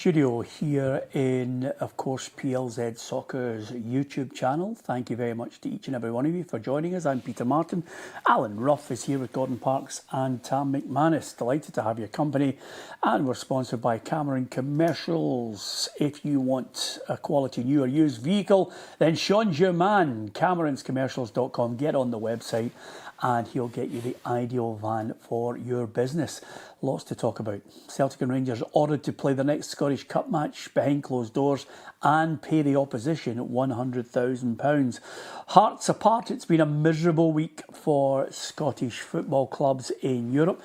studio here in, of course, PLZ Soccer's YouTube channel. Thank you very much to each and every one of you for joining us. I'm Peter Martin. Alan Ruff is here with Gordon Parks and Tam McManus. Delighted to have your company. And we're sponsored by Cameron Commercials. If you want a quality new or used vehicle, then Sean's your man. CameronsCommercials.com. Get on the website and he'll get you the ideal van for your business. Lots to talk about. Celtic and Rangers ordered to play the next Scottish Cup match behind closed doors and pay the opposition £100,000. Hearts apart, it's been a miserable week for Scottish football clubs in Europe.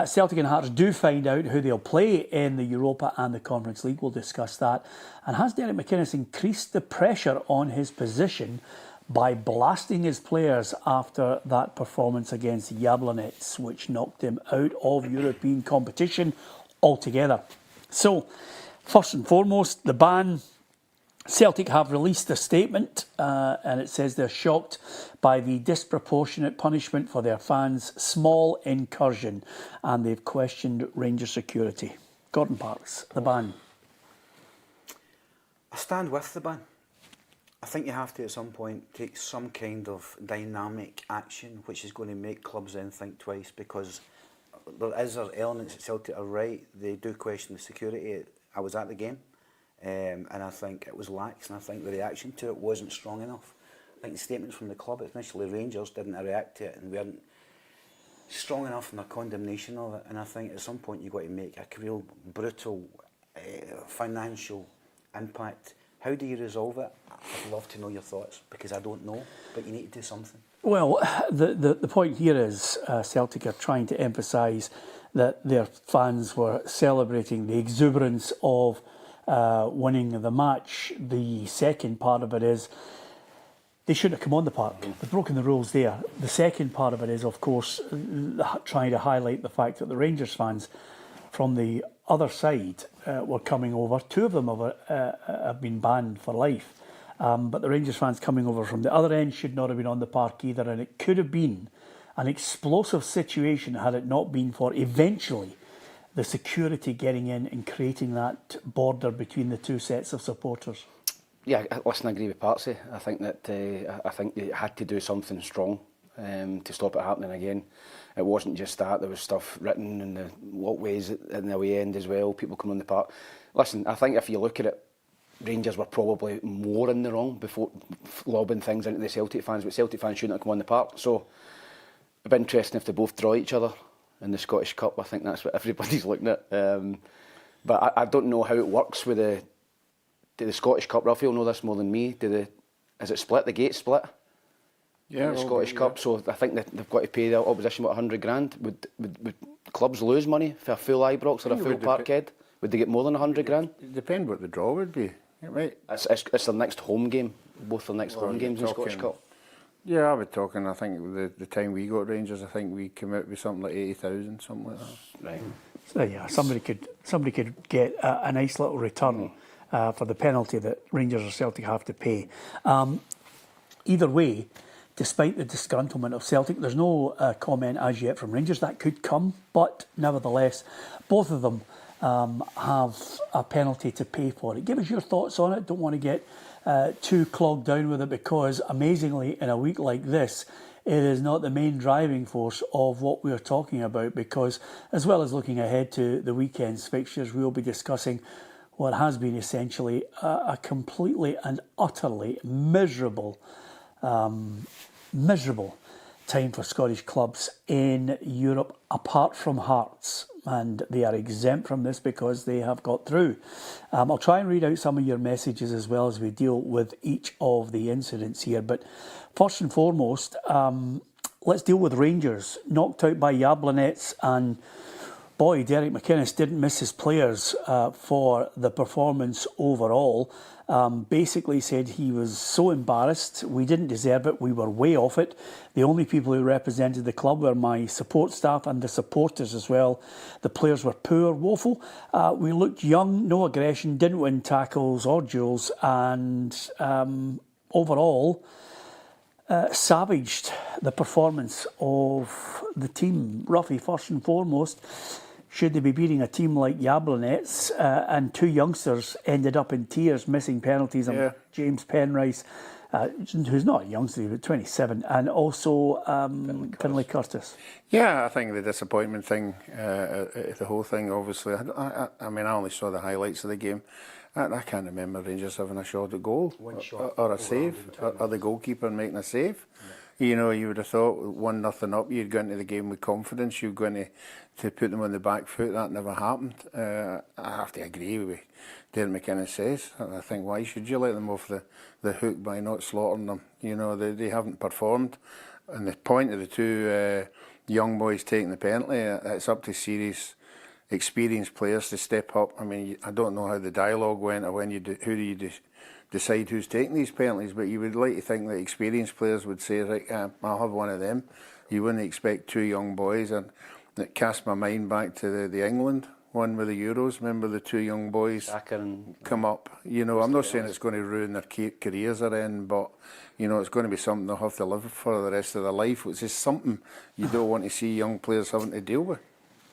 Celtic and Hearts do find out who they'll play in the Europa and the Conference League. We'll discuss that. And has Derek McInnes increased the pressure on his position by blasting his players after that performance against Jablonec, which knocked him out of European competition altogether? So, first and foremost, the ban. Celtic have released a statement and it says they're shocked by the disproportionate punishment for their fans' small incursion, and they've questioned Rangers security. Gordon Parks, the ban. I stand with the ban. I think you have to at some point take some kind of dynamic action which is going to make clubs then think twice, because there is elements at Celtic are right. They do question the security. I was at the game and I think it was lax, and I think the reaction to it wasn't strong enough. I think the statements from the club, initially Rangers, didn't react to it and weren't strong enough in their condemnation of it, and I think at some point you've got to make a real brutal financial impact. How do you resolve it? I'd love to know your thoughts, because I don't know, but you need to do something. Well, the point here is Celtic are trying to emphasise that their fans were celebrating the exuberance of winning the match. The second part of it is they shouldn't have come on the park. They've broken the rules there. The second part of it is, of course, trying to highlight the fact that the Rangers fans from the other side were coming over. Two of them have been banned for life. But the Rangers fans coming over from the other end should not have been on the park either. And it could have been an explosive situation had it not been for eventually the security getting in and creating that border between the two sets of supporters. Yeah, listen, I agree with Parksy. I think that I think they had to do something strong to stop it happening again. It wasn't just that, there was stuff written in the walkways in the away end as well, people coming on the park. Listen, I think if you look at it, Rangers were probably more in the wrong before lobbing things into the Celtic fans, but Celtic fans shouldn't have come on the park. So it'd be interesting if they both draw each other in the Scottish Cup. I think that's what everybody's looking at. But I don't know how it works with the Scottish Cup. Ruffy will know this more than me. Is it split? The gate split? Yeah, the Scottish Cup. So I think that they've got to pay the opposition about $100,000. Would clubs lose money for a full Ibrox or a full Parkhead? Would they get more than $100,000? It depends what the draw would be. Right. It's their next home game. Both their next home games in the Scottish Cup. Yeah, I was talking. I think the time we got Rangers, I think we came out with something like 80,000, something like that. Right. So yeah, somebody could get a nice little return for the penalty that Rangers or Celtic have to pay. Either way, despite the disgruntlement of Celtic, there's no comment as yet from Rangers. That could come, but nevertheless, both of them have a penalty to pay for it. Give us your thoughts on it. Don't want to get too clogged down with it, because amazingly in a week like this it is not the main driving force of what we're talking about, because as well as looking ahead to the weekend's fixtures, we'll be discussing what has been essentially a completely and utterly miserable time for Scottish clubs in Europe, apart from Hearts, and they are exempt from this because they have got through. I'll try and read out some of your messages as well as we deal with each of the incidents here, but first and foremost, let's deal with Rangers, knocked out by Jablonec, and boy, Derek McInnes didn't miss his players for the performance overall. Basically said he was so embarrassed, we didn't deserve it, we were way off it. The only people who represented the club were my support staff and the supporters as well. The players were poor, woeful. We looked young, no aggression, didn't win tackles or duels, and overall savaged the performance of the team. Ruffy, first and foremost, should they be beating a team like Jablonec, and two youngsters ended up in tears, missing penalties, and James Penrice, who's not a youngster, but 27, and also Finlay Curtis. Yeah, I think the disappointment thing, the whole thing, obviously, I mean, I only saw the highlights of the game. I can't remember Rangers having a shot at goal, or a save, or the goalkeeper making a save. Yeah. You know, you would have thought 1-0 up, you'd go into the game with confidence, you're going to put them on the back foot. That never happened. I have to agree with Derek McInnes says. I think, why should you let them off the hook by not slaughtering them? You know, they haven't performed. And the point of the two young boys taking the penalty, it's up to serious experienced players to step up. I mean, I don't know how the dialogue went, or when who do you decide who's taking these penalties, but you would like to think that experienced players would say, right, I'll have one of them. You wouldn't expect two young boys. And it cast my mind back to the England one with the Euros. Remember the two young boys come up? You know, I'm not saying it's going to ruin their careers or anything, but, you know, it's going to be something they'll have to live for the rest of their life, which is something you don't want to see young players having to deal with.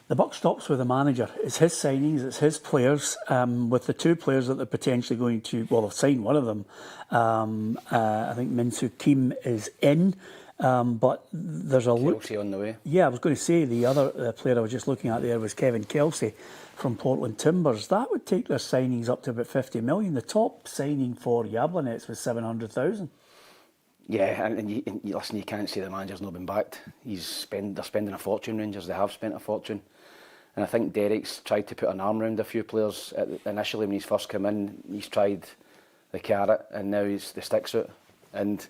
The buck stops with the manager. It's his signings, it's his players. With the two players that they're potentially going to, well, they've signed one of them. I think Minsu Kim is in, but there's a Kelsey on the way. Yeah, I was going to say the other player I was just looking at there was Kevin Kelsey from Portland Timbers. That would take their signings up to about 50 million. The top signing for Jablonec was 700,000. Yeah, and listen, you can't say the manager's not been backed. They're spending a fortune, Rangers. They have spent a fortune. And I think Derek's tried to put an arm around a few players. Initially, when he's first come in, he's tried the carrot, and now he's the sticks out. And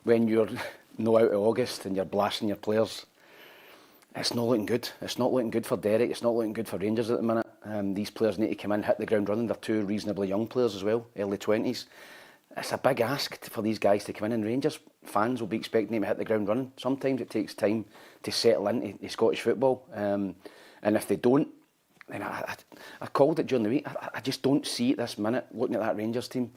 when you're no out of August and you're blasting your players, it's not looking good. It's not looking good for Derek. It's not looking good for Rangers at the minute. These players need to come in, hit the ground running. They're two reasonably young players as well, early 20s. It's a big ask for these guys to come in, and Rangers fans will be expecting them to hit the ground running. Sometimes it takes time to settle into Scottish football. And if they don't, then I called it during the week. I just don't see at this minute, looking at that Rangers team,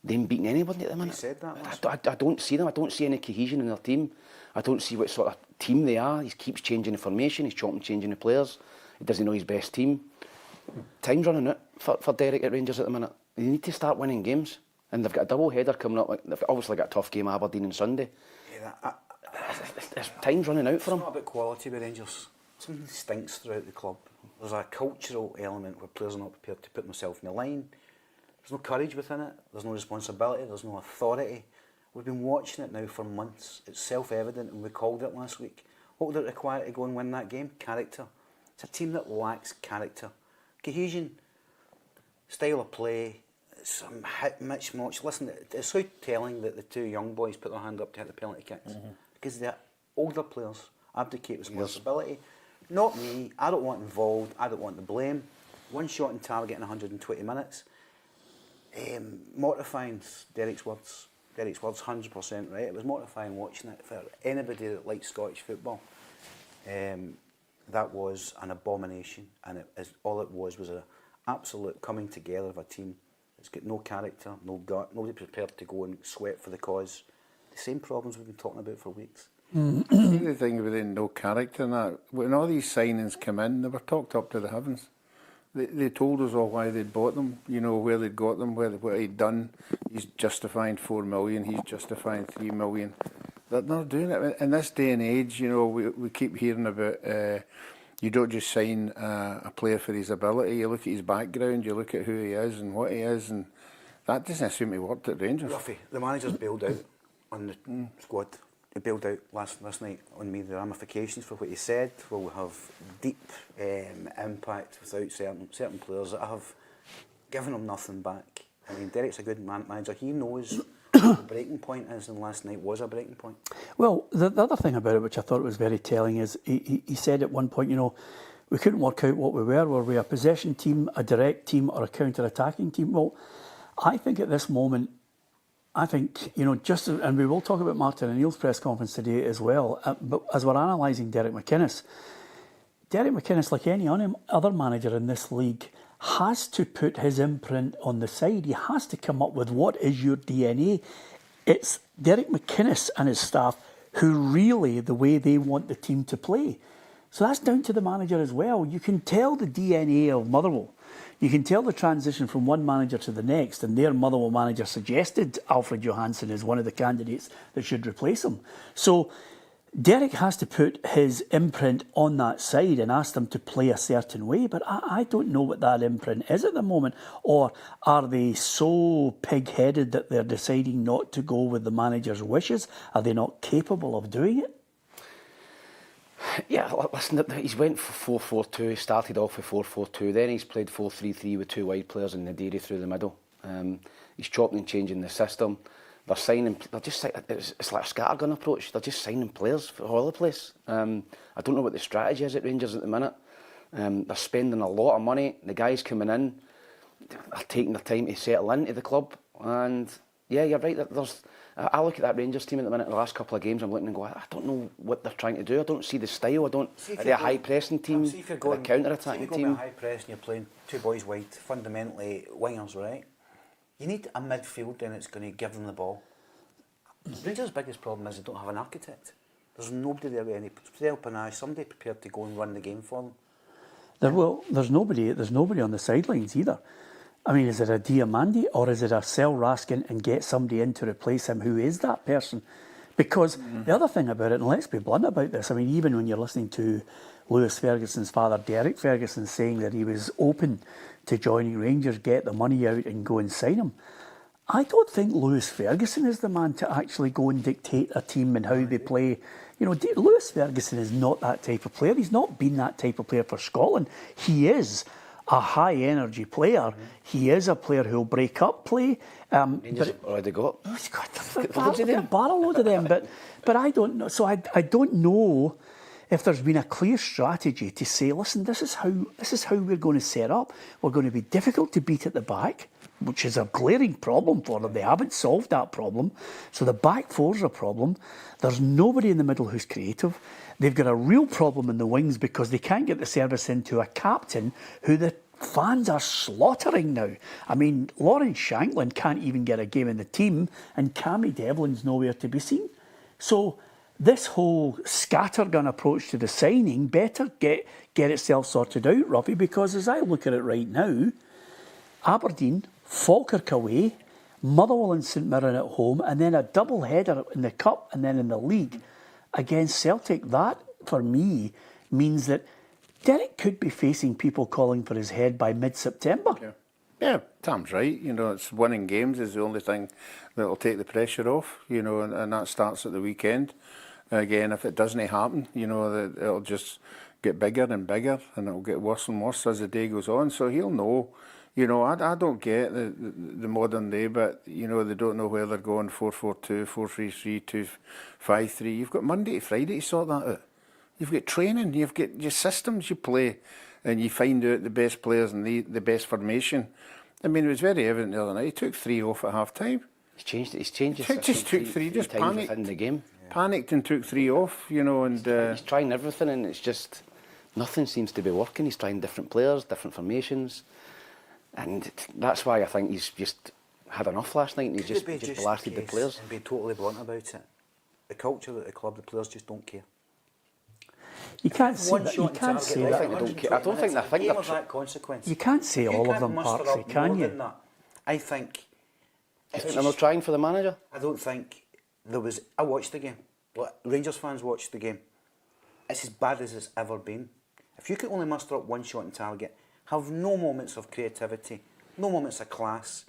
them beating anybody at the minute. You said that. I don't see them. I don't see any cohesion in their team. I don't see what sort of team they are. He keeps changing the formation. He's changing the players. He doesn't know his best team. Time's running out for Derek at Rangers at the minute. They need to start winning games. And they've got a double header coming up. They've obviously got a tough game, Aberdeen on Sunday. Yeah, time's running out for them. It's not about quality with Rangers. Something stinks throughout the club. There's a cultural element where players are not prepared to put themselves in the line. There's no courage within it. There's no responsibility. There's no authority. We've been watching it now for months. It's self-evident, and we called it last week. What would it require to go and win that game? Character. It's a team that lacks character. Cohesion. Style of play. Some hit, mitch, match. Listen, it's so telling that the two young boys put their hand up to hit the penalty kicks. Because the older players abdicate responsibility. Not me. I don't want involved. I don't want the blame. One shot in target in 120 minutes. Mortifying, Derek's words. Derek's words, 100% right. It was mortifying watching it for anybody that likes Scottish football. That was an abomination, and all it was an absolute coming together of a team. It's got no character, no gut, nobody prepared to go and sweat for the cause. The same problems we've been talking about for weeks. The thing with no character and that, when all these signings come in, they were talked up to the heavens. They told us all why they'd bought them, you know, where they'd got them, what he'd done. He's justifying 4 million, he's justifying 3 million. They're not doing it. In this day and age, you know, we keep hearing about you don't just sign a player for his ability, you look at his background, you look at who he is and what he is, and that doesn't seem to work at Rangers. Ruffy, the manager's bailed out on the squad. He bailed out last night on me. The ramifications for what he said will have deep impact without certain players that have given him nothing back. I mean, Derek's a good manager. He knows what the breaking point is, and last night was a breaking point. Well, the other thing about it, which I thought was very telling, is he said at one point, you know, we couldn't work out what we were. Were we a possession team, a direct team, or a counter-attacking team? Well, I think at this moment, you know, and we will talk about Martin O'Neill's press conference today as well, but as we're analysing Derek McInnes, like any other manager in this league, has to put his imprint on the side. He has to come up with what is your DNA. It's Derek McInnes and his staff who really, the way they want the team to play. So that's down to the manager as well. You can tell the DNA of Motherwell. You can tell the transition from one manager to the next, and their Motherwell manager suggested Alfred Johansson as one of the candidates that should replace him. So Derek has to put his imprint on that side and ask them to play a certain way, but I don't know what that imprint is at the moment. Or are they so pig-headed that they're deciding not to go with the manager's wishes? Are they not capable of doing it? Yeah, listen, he's went for 4-4-2, he started off with 4-4-2, then he's played 4-3-3 with two wide players in the dairy through the middle. He's chopping and changing the system. They're signing, it's like a scattergun approach, they're just signing players for all the place. I don't know what the strategy is at Rangers at the minute. They're spending a lot of money, the guys coming in are taking their time to settle into the club, and yeah, you're right, I look at that Rangers team at the minute, the last couple of games, I'm looking and go, I don't know what they're trying to do. I don't see the style. Are they a high pressing team? Are they a counter attacking team? If you're going high press and you're playing two boys wide, fundamentally wingers, right? You need a midfield then that's going to give them the ball. Rangers' biggest problem is they don't have an architect. There's nobody there with any panache, somebody prepared to go and run the game for them. There's nobody on the sidelines either. I mean, is it a Diamandi or is it a sell Raskin and get somebody in to replace him? Who is that person? Because the other thing about it, and let's be blunt about this, I mean, even when you're listening to Lewis Ferguson's father, Derek Ferguson, saying that he was open to joining Rangers, get the money out and go and sign him, I don't think Lewis Ferguson is the man to actually go and dictate a team and how they play. You know, Lewis Ferguson is not that type of player. He's not been that type of player for Scotland. He is a high-energy player. He is a player who'll break up play. Rangers have already got. He's got a barrel load of them, but I don't know. So I don't know if there's been a clear strategy to say, listen, this is how we're going to set up. We're going to be difficult to beat at the back, which is a glaring problem for them. They haven't solved that problem. So the back four's a problem. There's nobody in the middle who's creative. They've got a real problem in the wings because they can't get the service into a captain who the fans are slaughtering now. I mean, Lawrence Shanklin can't even get a game in the team, and Cammy Devlin's nowhere to be seen. So this whole scattergun approach to the signing better get itself sorted out, Ruffy, because as I look at it right now, Aberdeen, Falkirk away, Motherwell and St Mirren at home, and then a double header in the Cup and then in the league against Celtic. That, for me, means that Derek could be facing people calling for his head by mid-September. Yeah, Tam's right. You know, it's winning games is the only thing that will take the pressure off, you know, and that starts at the weekend. Again, if it doesn't happen, you know, it'll just get bigger and bigger and it'll get worse and worse as the day goes on. So he'll know. You know, I don't get the modern day, but, you know, they don't know where they're going, 4-4-2, 4-3-3, 2-5-3. You've got Monday to Friday to sort that out. You've got training, you've got your systems you play, and you find out the best players and the best formation. I mean, it was very evident the other night. He took 3 off at half-time. He's changed his system just took three just panicked within the game. Panicked and took 3 off, you know, and... he's trying everything, and it's just... Nothing seems to be working. He's trying different players, different formations. And that's why I think he's just had enough last night and he just blasted the players. And be totally blunt about it. The culture at the club, the players just don't care. You can't say that. You can't say that. I don't think they think of that consequence. You can't say all of them, Parksy, can you? I think. They're not trying for the manager. I don't think there was. I watched the game. Rangers fans watched the game. It's as bad as it's ever been. If you can only muster up one shot on target, have no moments of creativity, no moments of class,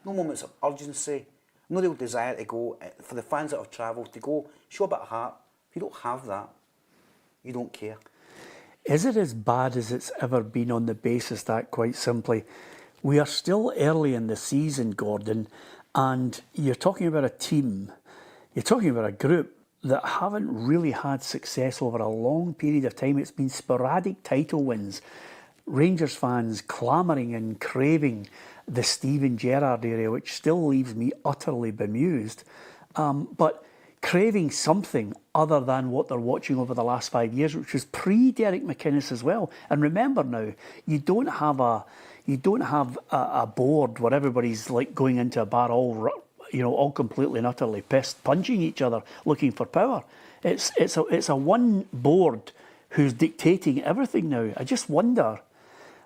no moments of urgency, no real desire to go, for the fans that have travelled, to go, show a bit of heart. If you don't have that, you don't care. Is it as bad as it's ever been on the basis that, quite simply, we are still early in the season, Gordon, and you're talking about a team, you're talking about a group that haven't really had success over a long period of time. It's been sporadic title wins. Rangers fans clamouring and craving the Steven Gerrard area, which still leaves me utterly bemused. But craving something other than what they're watching over the last 5 years, which was pre-Derek McInnes as well. And remember now, you don't have a board where everybody's like going into a bar all completely and utterly pissed, punching each other, looking for power. It's a one board who's dictating everything now. I just wonder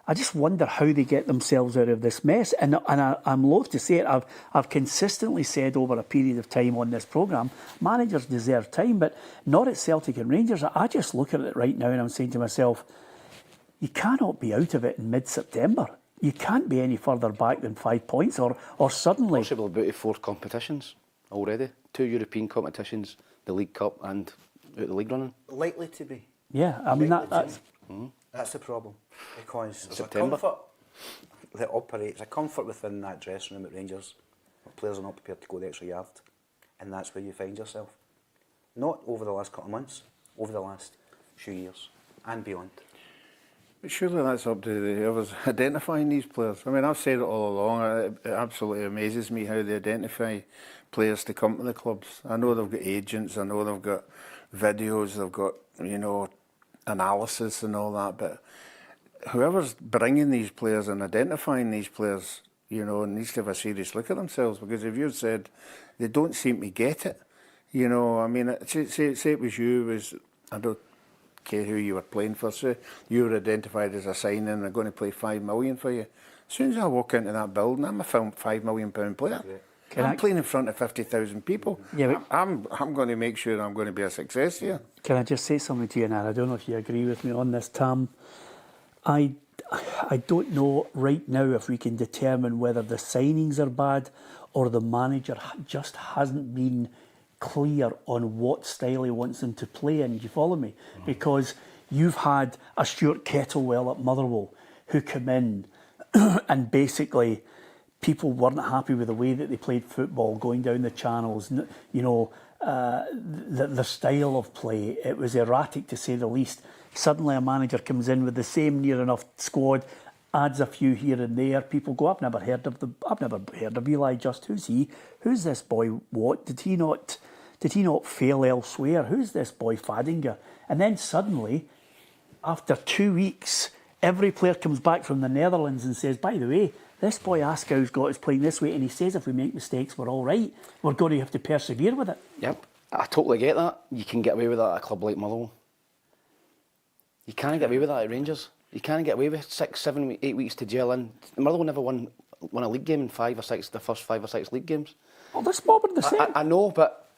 how they get themselves out of this mess. And I'm loath to say it. I've consistently said over a period of time on this programme, managers deserve time, but not at Celtic and Rangers. I just look at it right now and I'm saying to myself, you cannot be out of it in mid-September. You can't be any further back than 5 points or suddenly... Possible about 4 competitions already. 2 European competitions, the League Cup and out the league running. Likely to be. Yeah, I mean, That's the problem. Because there's September. a comfort that operates, a comfort within that dressing room at Rangers. Players are not prepared to go the extra yard. And that's where you find yourself. Not over the last couple of months, over the last few years and beyond. But surely that's up to whoever's identifying these players. I mean, I've said it all along. It absolutely amazes me how they identify players to come to the clubs. I know they've got agents, I know they've got videos, they've got, analysis and all that, but whoever's bringing these players and identifying these players, needs to have a serious look at themselves, because if you've said they don't seem to get it, I mean, say it was you, I don't care who you were playing for, say you were identified as a signing and they're going to play 5 million for you. As soon as I walk into that building, I'm a £5 million player. I'm playing in front of 50,000 people. Yeah, I'm going to make sure I'm going to be a success here. Can I just say something to you, and I don't know if you agree with me on this, Tam. I don't know right now if we can determine whether the signings are bad or the manager just hasn't been clear on what style he wants them to play in. Do you follow me? Because you've had a Stuart Kettlewell at Motherwell who came in and basically people weren't happy with the way that they played football, going down the channels, the style of play. It was erratic to say the least. Suddenly a manager comes in with the same near enough squad, adds a few here and there. People go, I've never heard of Eli Just. Who's he? Who's this boy? What? Did he not fail elsewhere? Who's this boy Fadinger? And then suddenly, after 2 weeks, every player comes back from the Netherlands and says, by the way, this boy Askow's got us playing this way, and he says if we make mistakes, we're all right. We're going to have to persevere with it. Yep, I totally get that. You can get away with that at a club like Motherwell. You can't get away with that at Rangers. You can't get away with 6, 7, 8 weeks to gel in. Motherwell never won a league game in the first 5 or 6 league games. Well, that's more than the same. I know, but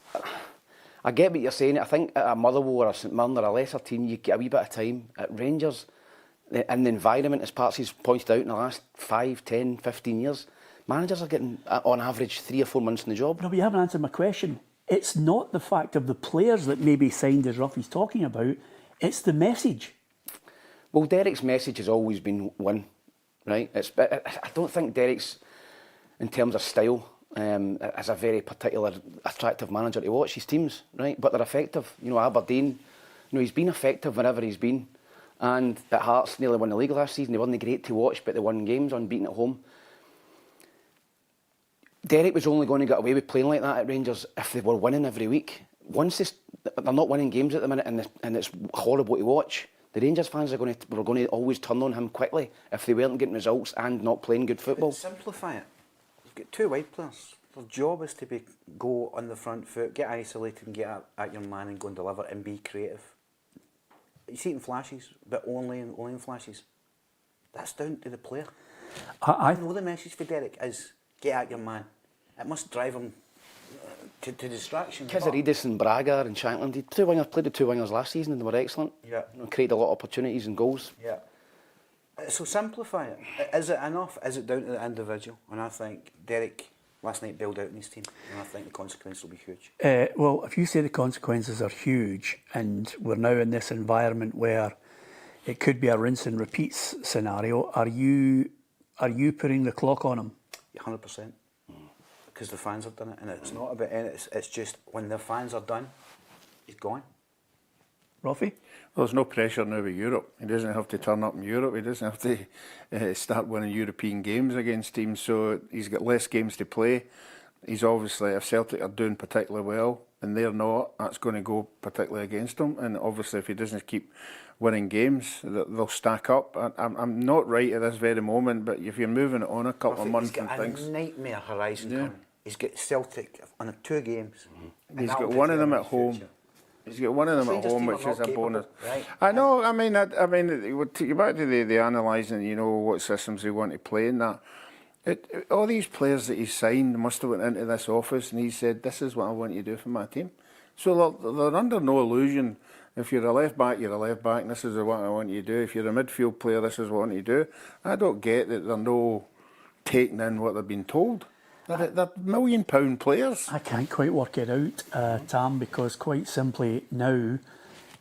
I get what you're saying. I think at a Motherwell or a St Mirren or a lesser team, you get a wee bit of time. At Rangers, in the environment, as Parks has pointed out in the last 5, 10, 15 years, managers are getting, on average, 3 or 4 months in the job. No, but you haven't answered my question. It's not the fact of the players that maybe signed, as Ruffy's talking about. It's the message. Well, Derek's message has always been win, right? I don't think Derek's, in terms of style, is a very particular attractive manager to watch his teams, right? But they're effective. Aberdeen, he's been effective whenever he's been. And at Hearts, nearly won the league last season. They weren't great to watch, but they won games unbeaten at home. Derek was only going to get away with playing like that at Rangers if they were winning every week. Once they're not winning games at the minute, and it's horrible to watch, the Rangers fans were going to always turn on him quickly if they weren't getting results and not playing good football. But simplify it. You've got 2 wide players. Their job is to go on the front foot, get isolated and get at your man and go and deliver and be creative. You see it in flashes, but only in flashes. That's down to the player. I know the message for Derek is get at your man. It must drive him to distraction. Kazaridis and Braga and Shankland, played the 2 wingers last season and they were excellent. Yeah. Created a lot of opportunities and goals. Yeah. So simplify it. Is it enough? Is it down to the individual? And I think Derek last night bailed out in his team, and I think the consequences will be huge. Well, if you say the consequences are huge, and we're now in this environment where it could be a rinse and repeats scenario, are you putting the clock on him? 100%. Because the fans have done it, and it's not about it. It's just when the fans are done, he's gone. Ruffy? Well, there's no pressure now with Europe. He doesn't have to turn up in Europe. He doesn't have to start winning European games against teams. So he's got less games to play. He's obviously, if Celtic are doing particularly well and they're not, that's going to go particularly against him. And obviously, if he doesn't keep winning games, they'll stack up. I'm not right at this very moment, but if you're moving it on a couple of months and things, he's got a nightmare horizon coming. He's got Celtic on 2 games. He's got one of them at home. He's got one of them at Rangers home, team are which not is a capable, bonus. right? I know. I mean, we'll take you back to the analysing. You know what systems they want to play in that. All these players that he signed must have went into this office and he said, "This is what I want you to do for my team." So they're under no illusion. If you're a left back, you're a left back, and this is what I want you to do. If you're a midfield player, this is what I want you to do. I don't get that they're no taking in what they've been told. They're £1 million players. I can't quite work it out, Tam, because quite simply now,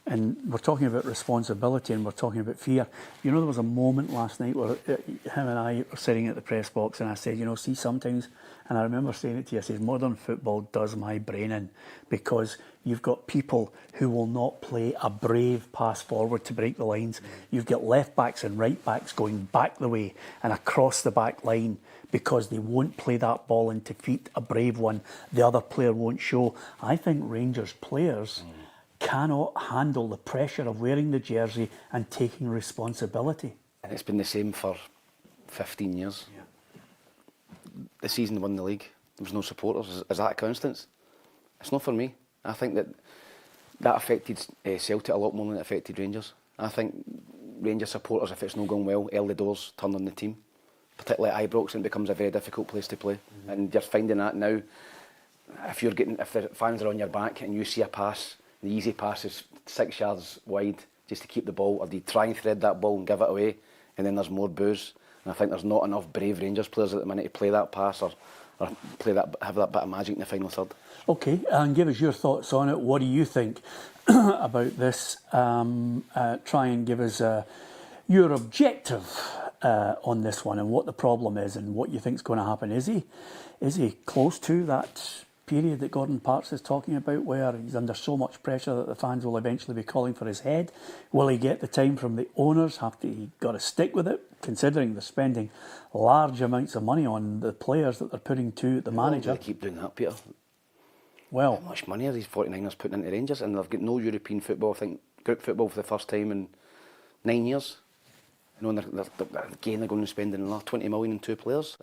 and we're talking about responsibility and we're talking about fear. You know, there was a moment last night where him and I were sitting at the press box and I said, you know, see, sometimes, and I remember saying it to you, I said, modern football does my brain in, because you've got people who will not play a brave pass forward to break the lines. You've got left backs and right backs going back the way and across the back line because they won't play that ball into feet, a brave one. The other player won't show. I think Rangers players cannot handle the pressure of wearing the jersey and taking responsibility. And it's been the same for 15 years. Yeah. The season they won the league, there was no supporters. Is that a coincidence? It's not for me. I think that affected Celtic a lot more than it affected Rangers. I think Rangers supporters, if it's not going well, early doors turn on the team. Particularly at Ibrox, and it becomes a very difficult place to play. And you're finding that now. If the fans are on your back and you see a pass, the easy pass is 6 yards wide just to keep the ball, or they try and thread that ball and give it away, and then there's more boos. And I think there's not enough brave Rangers players at the minute to play that pass or play that, have that bit of magic in the final third. Okay, and give us your thoughts on it. What do you think about this? Try and give us your objective on this one and what the problem is and what you think is going to happen. Is he close to that period that Gordon Parks is talking about, where he's under so much pressure that the fans will eventually be calling for his head? Will he get the time from the owners? He got to stick with it, considering they're spending large amounts of money on the players that they're putting to the manager? They keep doing that, Peter. Well, how much money are these 49ers putting into Rangers? And they've got no European football. I think group football for the first time in 9 years. You know, they're going to spend another 20 million in 2 players.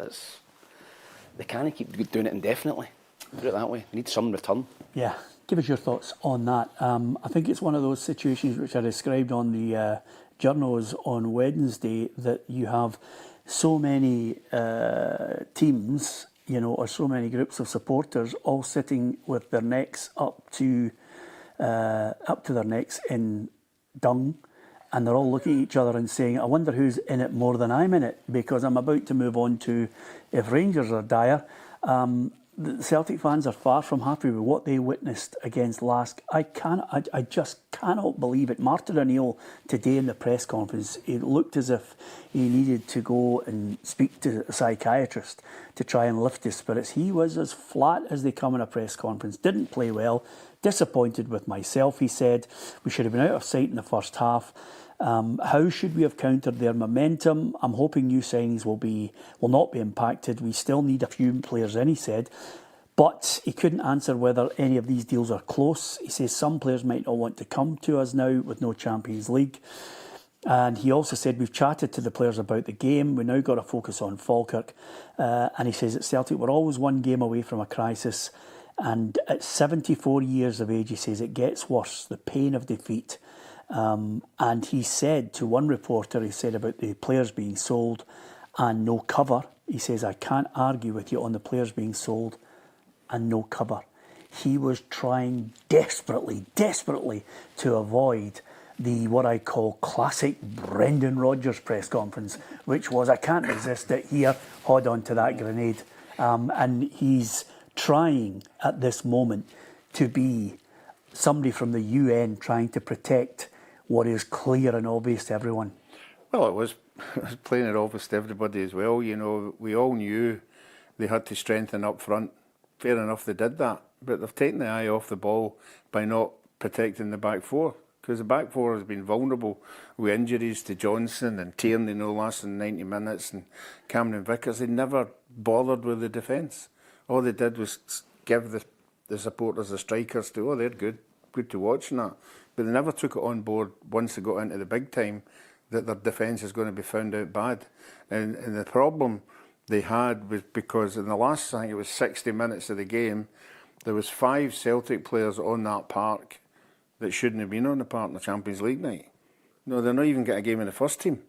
They can't keep doing it indefinitely. Put it that way. We need some return. Yeah, give us your thoughts on that. I think it's one of those situations which I described on the journals on Wednesday, that you have so many teams, you know, or so many groups of supporters all sitting with their necks up to their necks in dung, and they're all looking at each other and saying, I wonder who's in it more than I'm in it, because I'm about to move on to, if Rangers are dire, the Celtic fans are far from happy with what they witnessed against LASK. I just cannot believe it. Martin O'Neill today in the press conference, it looked as if he needed to go and speak to a psychiatrist to try and lift his spirits. He was as flat as they come in a press conference. Didn't play well. Disappointed with myself, he said. We should have been out of sight in the first half. How should we have countered their momentum? I'm hoping new signings will not be impacted. We still need a few players in, he said. But he couldn't answer whether any of these deals are close. He says some players might not want to come to us now with no Champions League. And he also said, we've chatted to the players about the game. We now got to focus on Falkirk. And he says at Celtic, we're always one game away from a crisis. And at 74 years of age, he says, it gets worse, the pain of defeat. And he said to one reporter, he said about the players being sold and no cover. He says, I can't argue with you on the players being sold and no cover. He was trying desperately to avoid the what I call classic Brendan Rodgers press conference, which was, I can't resist it here, hold on to that grenade. And he's trying at this moment to be somebody from the UN trying to protect what is clear and obvious to everyone. Well, it was plain and obvious to everybody as well. You know, we all knew they had to strengthen up front. Fair enough, they did that. But they've taken the eye off the ball by not protecting the back four. Because the back four has been vulnerable with injuries to Johnson and Tierney no less than 90 minutes and Cameron Vickers. They never bothered with the defence. All they did was give the supporters, the strikers, to, oh, they're good to watch and that. But they never took it on board once they got into the big time that their defence is going to be found out bad. And the problem they had was because in the last, I think it was 60 minutes of the game, there was 5 Celtic players on that park that shouldn't have been on the park in the Champions League night. No, they're not even getting a game in the first team.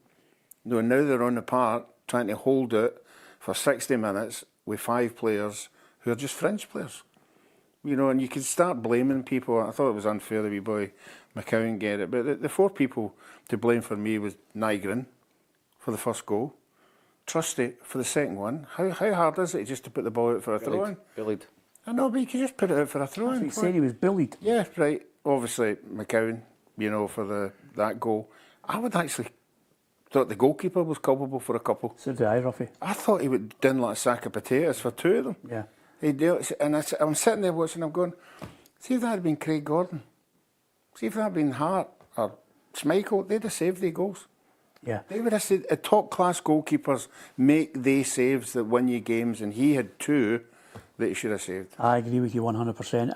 No, now they're on the park trying to hold it for 60 minutes with 5 players who are just fringe players. You know, and you can start blaming people. I thought it was unfair the wee boy McCowan get it, but the 4 people to blame for me was Nygren for the first goal, Trusty for the second one. How hard is it just to put the ball out for a throw-in? Bullied. I know, but you can just put it out for a throw-in. He's saying he was bullied. Yeah, right. Obviously, McCowan, you know, for that goal. I would actually thought the goalkeeper was culpable for a couple. So did I, Ruffy. I thought he would done like a sack of potatoes for 2 of them. Yeah. He did, and I'm sitting there watching, I'm going, see if that had been Craig Gordon, see if that had been Hart or Schmeichel, they'd have saved the goals. Yeah. They would have said, top-class goalkeepers make they saves that win you games, and he had 2 that he should have saved. I agree with you 100%.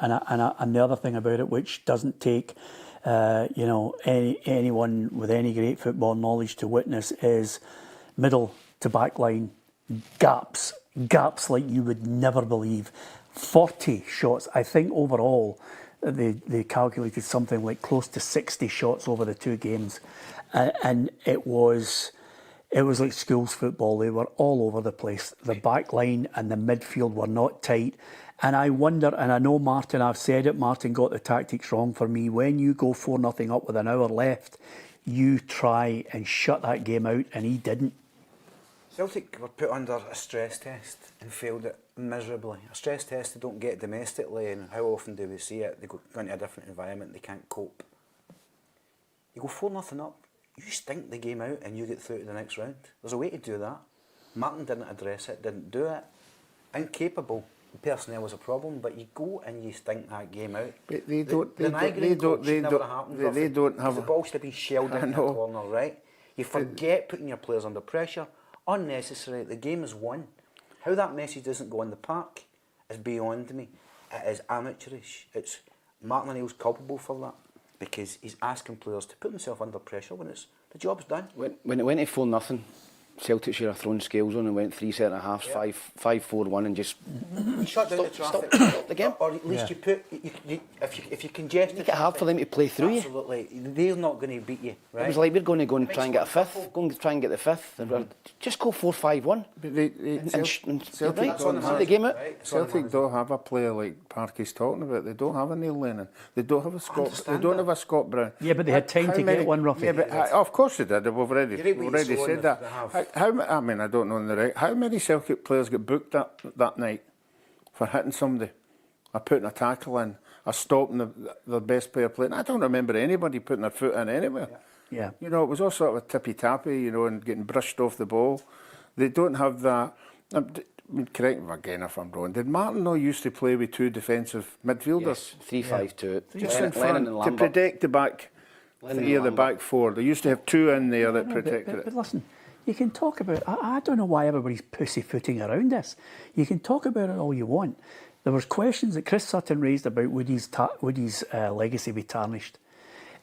And the other thing about it, which doesn't take, you know, anyone with any great football knowledge to witness, is middle to back line gaps like you would never believe. 40 shots. I think overall they calculated something like close to 60 shots over the 2 games, and it was like schools football. They were all over the place. The back line and the midfield were not tight. And I wonder, and I know Martin, I've said it, Martin got the tactics wrong for me. When you go 4-0 up with an hour left, you try and shut that game out, and he didn't. Celtic were put under a stress test and failed it miserably. A stress test they don't get domestically, and how often do we see it? They go into a different environment, they can't cope. You go 4-0 up, you stink the game out and you get through to the next round. There's a way to do that. Martin didn't address it, didn't do it. Incapable. Personnel was a problem, but you go and you stink that game out. But they don't have the ball should have been shelled in the corner, right? You forget putting your players under pressure. Unnecessary. The game is won. How that message doesn't go in the park is beyond me. It is amateurish. It's Martin O'Neill's culpable for that because he's asking players to put themselves under pressure when the job's done. When it went to 4-0, Celtic should have thrown scales on and went 3 centre halves, 5-4-1, and just shut down the traffic. Stop the game. Or at least you put if you congest Make it hard for them to play through absolutely. They're not going to beat you. Right? It was like we're going to go and try and get a 5th, going to try and get the 5th. Just go 4-5-1. But Celtic don't the game out. Celtic don't have a player like Parky's talking about. They don't have a Neil Lennon. They don't have a Scott. They don't have a Scott Brown. Yeah, but they had time to get one, Ruffy. Yeah, but of course they did. We've already said that. I mean, I don't know in the right. How many Celtic players get booked that night for hitting somebody, or putting a tackle in, or stopping the best player playing? I don't remember anybody putting their foot in anywhere. Yeah. You know, it was all sort of tippy-tappy, you know, and getting brushed off the ball. They don't have that. Correct me again if I'm wrong. Did Martin not used to play with 2 defensive midfielders? Yes, 3-5-2. Just in front to protect the back. The back 4. They used to have 2 in there that protected it. But listen, you can talk about, I don't know why everybody's pussyfooting around this. You can talk about it all you want. There was questions that Chris Sutton raised about would his legacy be tarnished.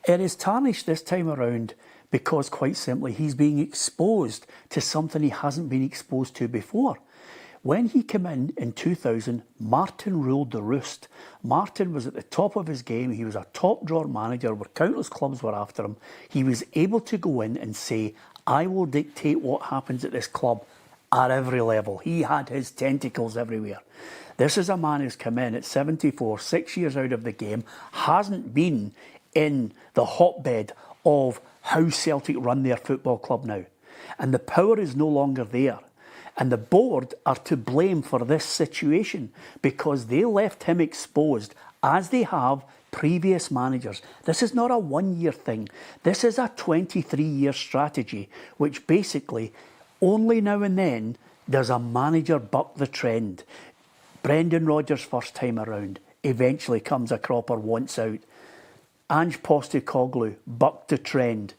It is tarnished this time around because, quite simply, he's being exposed to something he hasn't been exposed to before. When he came in 2000, Martin ruled the roost. Martin was at the top of his game. He was a top-drawer manager where countless clubs were after him. He was able to go in and say, I will dictate what happens at this club at every level. He had his tentacles everywhere. This is a man who's come in at 74, 6 years out of the game, hasn't been in the hotbed of how Celtic run their football club now. And the power is no longer there. And the board are to blame for this situation because they left him exposed, as they have previous managers. This is not a 1-year thing. This is a 23-year strategy, which basically only now and then does a manager buck the trend. Brendan Rodgers' first time around eventually comes a cropper once out. Ange Postecoglou bucked the trend,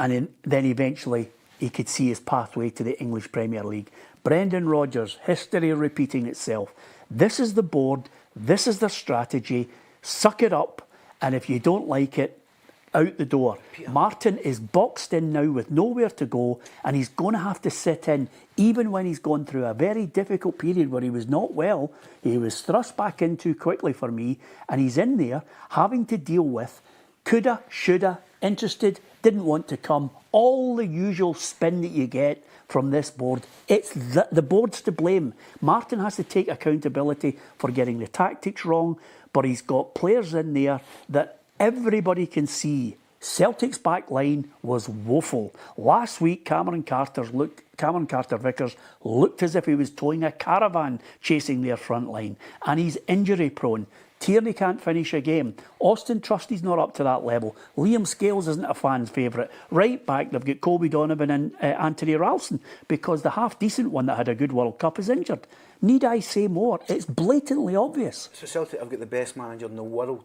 and then eventually he could see his pathway to the English Premier League. Brendan Rodgers, history repeating itself. This is the board, this is their strategy. Suck it up, and if you don't like it, out the door. Martin is boxed in now with nowhere to go, and he's going to have to sit in, even when he's gone through a very difficult period where he was not well. He was thrust back in too quickly for me, and he's in there having to deal with Coulda, shoulda, interested, didn't want to come. All the usual spin that you get from this board. It's the board's to blame. Martin has to take accountability for getting the tactics wrong, but he's got players in there that everybody can see. Celtic's back line was woeful. Last week, Cameron Carter-Vickers looked as if he was towing a caravan chasing their front line, and he's injury prone. Tierney can't finish a game. Austin Trusty's not up to that level. Liam Scales isn't a fan's favourite. Right back, they've got Colby Donovan and Anthony Ralston, because the half-decent one that had a good World Cup is injured. Need I say more? It's blatantly obvious. So Celtic have got the best manager in the world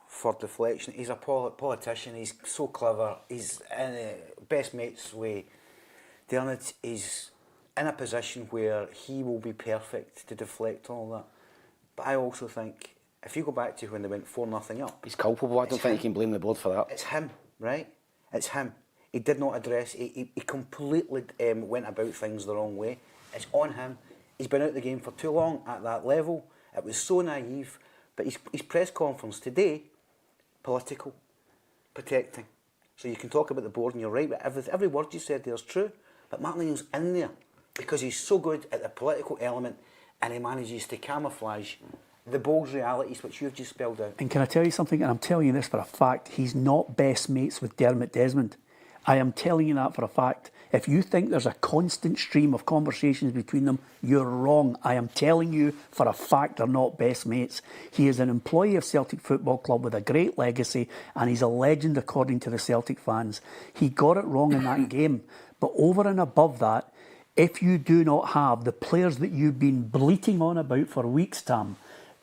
for deflection. He's a politician. He's so clever. He's in the best mates way. Dermot is in a position where he will be perfect to deflect all that. But I also think, if you go back to when they went 4-0 up... He's culpable. I don't think you can blame the board for that. It's him, right? It's him. He did not address... He completely went about things the wrong way. It's on him. He's been out of the game for too long at that level. It was so naive. But his press conference today, political, protecting. So you can talk about the board and you're right, but every word you said there is true. But Martin O'Neill's in there because he's so good at the political element and he manages to camouflage the bold realities which you've just spelled out. And can I tell you something? And I'm telling you this for a fact. He's not best mates with Dermot Desmond. I am telling you that for a fact. If you think there's a constant stream of conversations between them, you're wrong. I am telling you for a fact they're not best mates. He is an employee of Celtic Football Club with a great legacy, and he's a legend according to the Celtic fans. He got it wrong in that game. But over and above that, if you do not have the players that you've been bleating on about for weeks, Tam,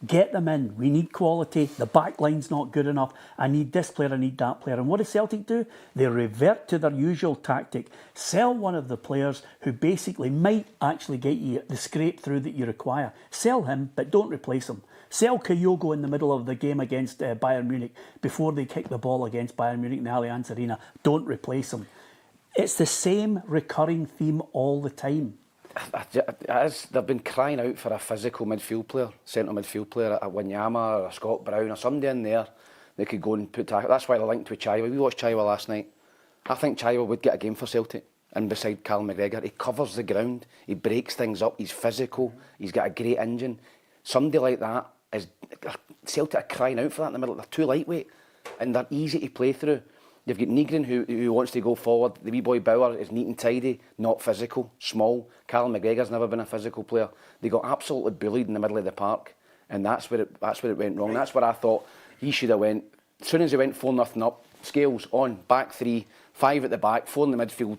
get them in. We need quality. The back line's not good enough. I need this player, I need that player. And what does Celtic do? They revert to their usual tactic. Sell one of the players who basically might actually get you the scrape through that you require. Sell him, but don't replace him. Sell Kyogo in the middle of the game against Bayern Munich before they kick the ball against Bayern Munich in the Allianz Arena. Don't replace him. It's the same recurring theme all the time. They've been crying out for a physical midfield player, centre midfield player, a Wanyama or a Scott Brown or somebody in there they could go and put tackle. That's why they're linked with Chaiwa. We watched Chaiwa last night. I think Chaiwa would get a game for Celtic. And beside Callum McGregor, he covers the ground, he breaks things up, he's physical, he's got a great engine. Somebody like that is Celtic are crying out for that in the middle. They're too lightweight and they're easy to play through. You've got Nygren who wants to go forward. The wee boy Bauer is neat and tidy, not physical, small. Callum McGregor's never been a physical player. They got absolutely bullied in the middle of the park, and that's where it went wrong. Right. That's where I thought he should have went. As soon as he went 4-0 up, Scales on, back three, 5 at the back, 4 in the midfield,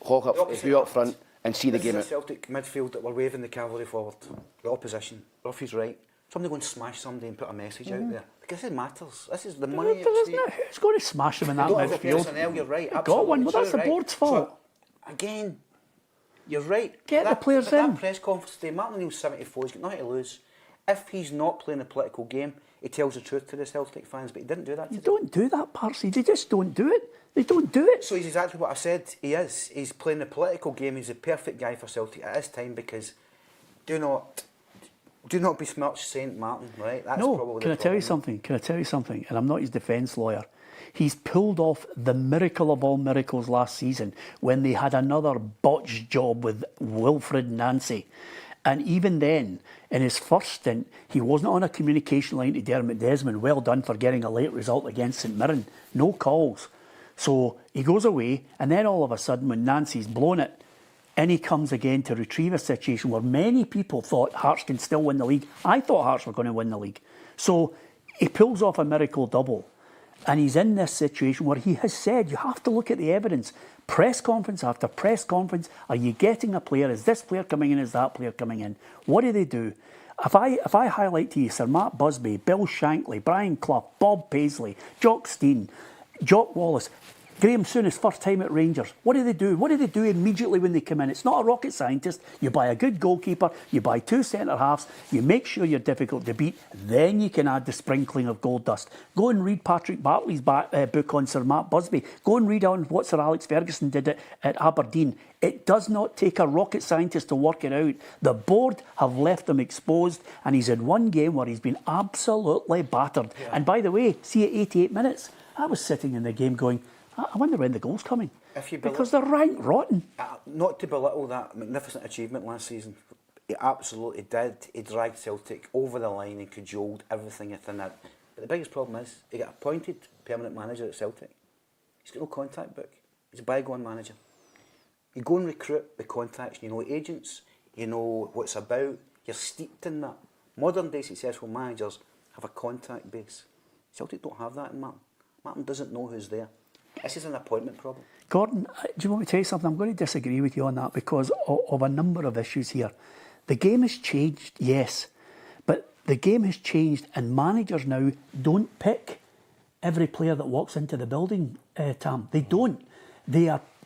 Hawk up, who up front, and see the game out. This is a Celtic midfield that were waving the cavalry forward. The opposition. Ruffy's right. Somebody go and smash somebody and put a message out there. Because it matters. This is the money. Who's going to smash them in that midfield? Personnel, you're right. Got one. Well, that's the board's fault. So, again, you're right. Get the players in. That press conference today, Martin O'Neill's 74. He's got nothing to lose. If he's not playing a political game, he tells the truth to the Celtic fans. But he didn't do that today. You don't do that, Parksy. They just don't do it. They don't do it. So he's exactly what I said. He is. He's playing the political game. He's the perfect guy for Celtic at this time because do not besmirch St Martin, right? That's probably can I tell you something? Can I tell you something? And I'm not his defence lawyer. He's pulled off the miracle of all miracles last season when they had another botched job with Wilfred Nancy. And even then, in his first stint, he wasn't on a communication line to Dermot Desmond. Well done for getting a late result against St Mirren. No calls. So he goes away, and then all of a sudden, when Nancy's blown it, and he comes again to retrieve a situation where many people thought Hearts can still win the league. I thought Hearts were going to win the league. So he pulls off a miracle double. And he's in this situation where he has said, you have to look at the evidence. Press conference after press conference. Are you getting a player? Is this player coming in? Is that player coming in? What do they do? If I highlight to you Sir Matt Busby, Bill Shankly, Brian Clough, Bob Paisley, Jock Stein, Jock Wallace, Graham Souness, first time at Rangers. What do they do? What do they do immediately when they come in? It's not a rocket scientist. You buy a good goalkeeper, you buy 2 centre-halves, you make sure you're difficult to beat, then you can add the sprinkling of gold dust. Go and read Patrick Bartley's book on Sir Matt Busby. Go and read on what Sir Alex Ferguson did at Aberdeen. It does not take a rocket scientist to work it out. The board have left him exposed, and he's in one game where he's been absolutely battered. Yeah. And by the way, see at 88 minutes, I was sitting in the game going, I wonder when the goal's coming. Because they're rank rotten. Not to belittle that magnificent achievement last season, he absolutely did. He dragged Celtic over the line and cajoled everything within that. But the biggest problem is, he got appointed permanent manager at Celtic. He's got no contact book. He's a bygone manager. You go and recruit the contacts, you know agents, you know what it's about, you're steeped in that. Modern day successful managers have a contact base. Celtic don't have that in Martin. Martin doesn't know who's there. This is an appointment problem. Gordon, do you want me to tell you something? I'm going to disagree with you on that because of a number of issues here. The game has changed, yes, but the game has changed and managers now don't pick every player that walks into the building, Tam. They don't.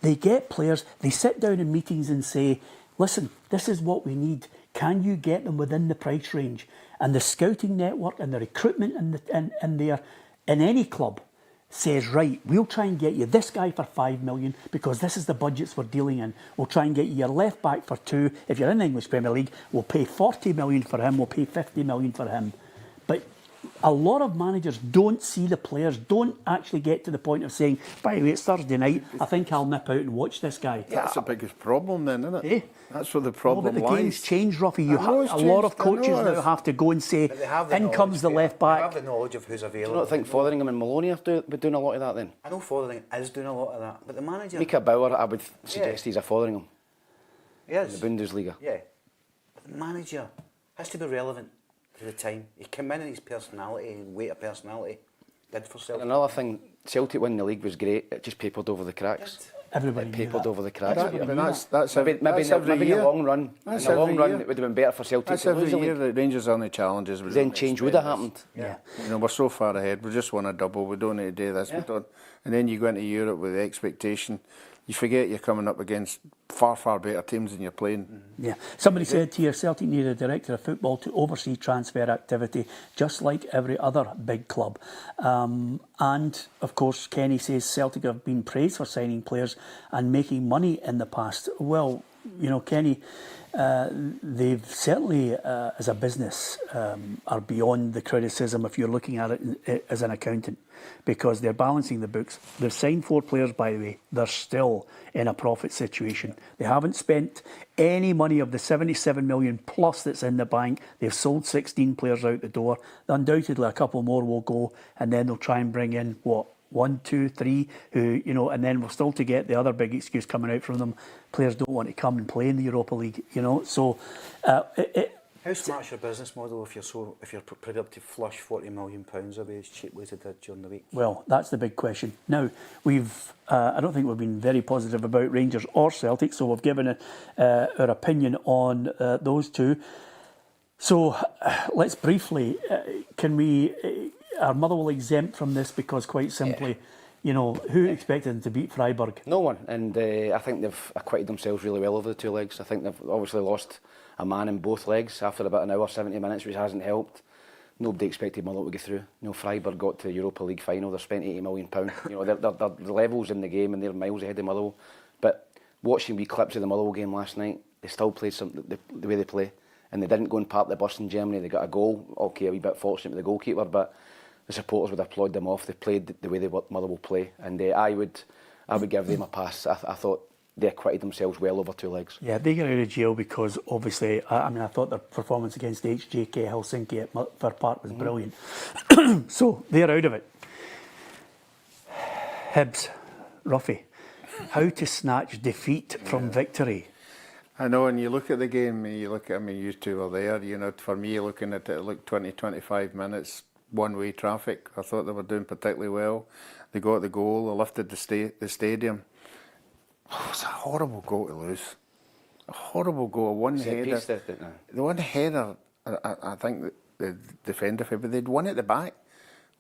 They get players, they sit down in meetings and say, listen, this is what we need. Can you get them within the price range? And the scouting network and the recruitment in any club says, right, we'll try and get you this guy for 5 million because this is the budgets we're dealing in. We'll try and get you your left back for 2. If you're in the English Premier League, we'll pay 40 million for him, we'll pay 50 million for him. But a lot of managers don't see the players, don't actually get to the point of saying, by the way, it's Thursday night, I think I'll nip out and watch this guy. That's the biggest problem then, isn't it? Eh? That's where the problem lies. lies. The game's changed, Ruffy. A lot of coaches now have to go and say, in comes the left back. They have the knowledge of who's available. Do you not think Fotheringham and Maloney are doing a lot of that then? I know Fotheringham is doing a lot of that, but the manager... Mika Bauer, I would suggest he's a Fotheringham. Yes. In the Bundesliga. Yeah. But the manager has to be relevant to the time. He came in and his personality and weight of personality did for Celtic. And another thing, Celtic winning the league was great. It just papered over the cracks. Everybody papered over the cracks. That's every maybe year. In the long run, it would have been better for Celtic. That's every year that Rangers are on the challenges. Then change would have happened. Yeah. You know, we're so far ahead. We just won a double. We don't need to do this. We don't. And then you go into Europe with the expectation. You forget you're coming up against far, far better teams than you're playing. Yeah. Somebody said to you, Celtic need a director of football to oversee transfer activity, just like every other big club. And, of course, Kenny says Celtic have been praised for signing players and making money in the past. Well, you know, Kenny, they've certainly, as a business, are beyond the criticism if you're looking at it as an accountant, because they're balancing the books. They've signed 4 players, by the way. They're still in a profit situation. They haven't spent any money of the 77 million plus that's in the bank. They've sold 16 players out the door. Undoubtedly, a couple more will go, and then they'll try and bring in, 1, 2, 3, who, you know, and then we're still to get the other big excuse coming out from them. Players don't want to come and play in the Europa League, you know. So, how smart's your business model if you're prepared to flush £40 million away as cheaply as they did during the week? Well, that's the big question. Now, I don't think we've been very positive about Rangers or Celtic, so we've given our opinion on those two. So, let's briefly, are Motherwell exempt from this? Because quite simply, you know, who expected them to beat Freiburg? No one, and I think they've acquitted themselves really well over the 2 legs. I think they've obviously lost a man in both legs after about an hour, 70 minutes, which hasn't helped. Nobody expected Motherwell to go through. You know, Freiburg got to the Europa League final. They spent £80 million. You know, the levels in the game and they're miles ahead of Motherwell. But watching wee clips of the Motherwell game last night, they still played the way they play, and they didn't go and park the bus in Germany. They got a goal. Okay, a wee bit fortunate with the goalkeeper, but the supporters would applaud them off. They played the way Motherwell play, and I would give them a pass. I thought they acquitted themselves well over 2 legs. Yeah, they get out of jail because obviously, I thought their performance against HJK Helsinki at Fir Park was brilliant. So they're out of it. Hibs, Ruffy, how to snatch defeat from victory? I know, and you look at the game, you two were there, you know, for me, looking at it, 20-25 minutes, one-way traffic. I thought they were doing particularly well. They got the goal, they lifted the stadium. Oh, it was a horrible goal to lose. A horrible goal. One header. The one header, I think the defender, but they'd won at the back.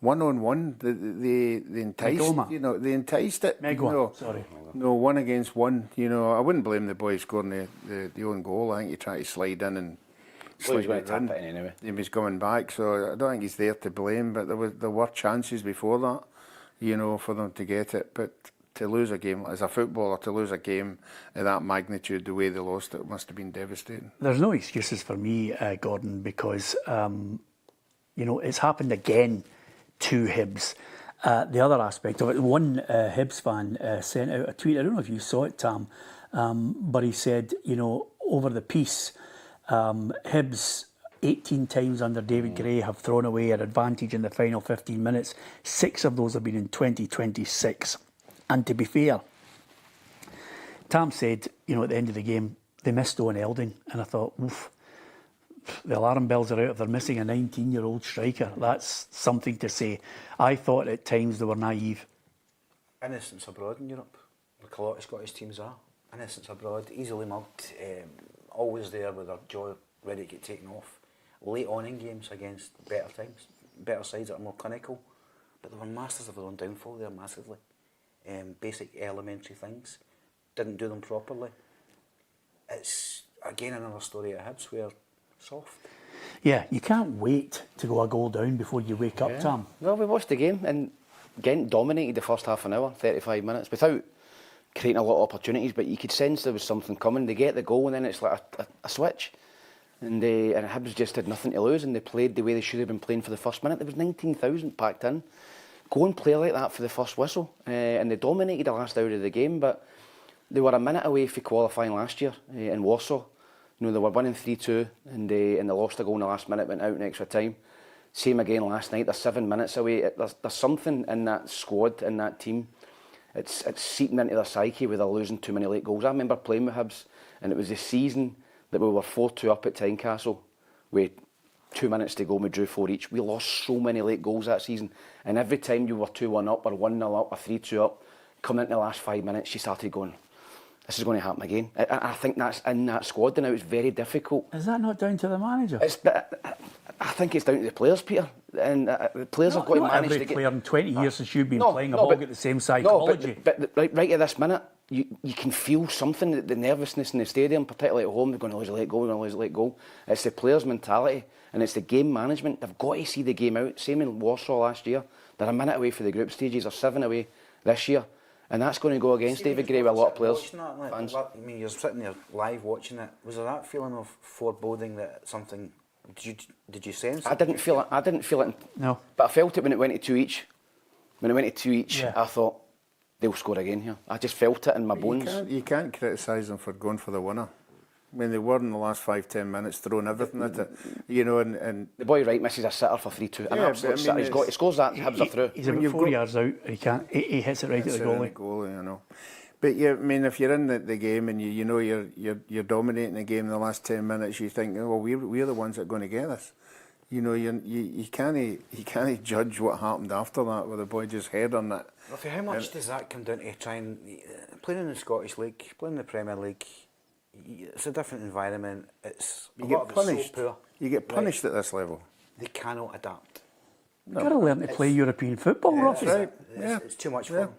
1-on-1. They enticed, Megoma. you know, they enticed it. Megoma, sorry. No, 1 against 1. You know, I wouldn't blame the boy scoring the own goal. I think he tried to slide in and Well, he was going to slide tap in. it in anyway. He was coming back, so I don't think he's there to blame. But there were chances before that, you know, for them to get it. But to lose a game as a footballer, to lose a game of that magnitude, the way they lost it, must have been devastating. There's no excuses for me, Gordon, because you know, it's happened again to Hibs. The other aspect of it, one Hibs fan sent out a tweet. I don't know if you saw it, Tam, but he said, you know, over the piece, Hibs 18 times under David Gray have thrown away an advantage in the final 15 minutes. 6 of those have been in 2026. And to be fair, Tam said, you know, at the end of the game, they missed Owen Elding. And I thought, oof, the alarm bells are out if they're missing a 19-year-old striker. That's something to say. I thought at times they were naive. Innocence abroad in Europe, like a lot of Scottish teams are. Innocence abroad, easily mugged, always there with their jaw ready to get taken off. Late on in games against better teams, better sides that are more clinical. But they were masters of their own downfall there massively. Basic elementary things, didn't do them properly. It's again another story at Hibs where soft. Yeah, you can't wait to go a goal down before you wake up, Tam. Well, we watched the game and Gent dominated the first half an hour, 35 minutes, without creating a lot of opportunities, but you could sense there was something coming. They get the goal and then it's like a switch. And Hibs just had nothing to lose and they played the way they should have been playing for the first minute. There was 19,000 packed in. Go and play like that for the first whistle. And they dominated the last hour of the game, but they were a minute away from qualifying last year in Warsaw. You know, they were winning 3-2 and they lost a goal in the last minute, went out in extra time. Same again last night, they're 7 minutes away. There's something in that squad, in that team. It's seeping into their psyche where they're losing too many late goals. I remember playing with Hibs and it was the season that we were 4-2 up at Tynecastle with 2 minutes to go and we drew 4 each. We lost so many late goals that season. And every time you were 2-1 up or 1-0 up or 3-2 up, coming into the last 5 minutes, you started going, this is going to happen again. I think that's in that squad and now it's very difficult. Is that not down to the manager? I think it's down to the players, Peter. And the players have got to manage every to player in 20 years since you've been playing a ball get the same psychology. But right at this minute, you can feel something, the nervousness in the stadium, particularly at home. They're going to lose a late goal, they're going to lose a late goal. It's the players' mentality and it's the game management. They've got to see the game out. Same in Warsaw last year. They're a minute away for the group stages. They're 7 away this year. And that's going to go against David Gray with a lot of players. Fans. I mean, you're sitting there live watching it. Was there that feeling of foreboding that something? Did you sense? I didn't feel it. No. But I felt it when it went to 2 each. When it went to 2 each, Yeah. I thought they'll score again here. I just felt it in my bones. You can't criticise them for going for the winner. I mean, they were in the last 5-10 minutes throwing everything at it, you know, and The boy Wright misses a sitter for 3-2. An Yeah, absolute but I mean, sitter. He scores that, Hibs are through. He's about 4 yards out. He hits it right at the goalie. goalie, you know. But yeah, I mean, if you're in the game and you know you're dominating the game in the last 10 minutes, you think, oh, well, we're the ones that are going to get this. You know, you can't judge what happened after that with the boy just head on that. Ruffy, how much does that come down to trying playing in the Scottish League, playing in the Premier League? It's a different environment. It's You get punished. So poor. You get punished at this level. They cannot adapt. You've got to learn to play European football, Ruffy. right. It's too much for them.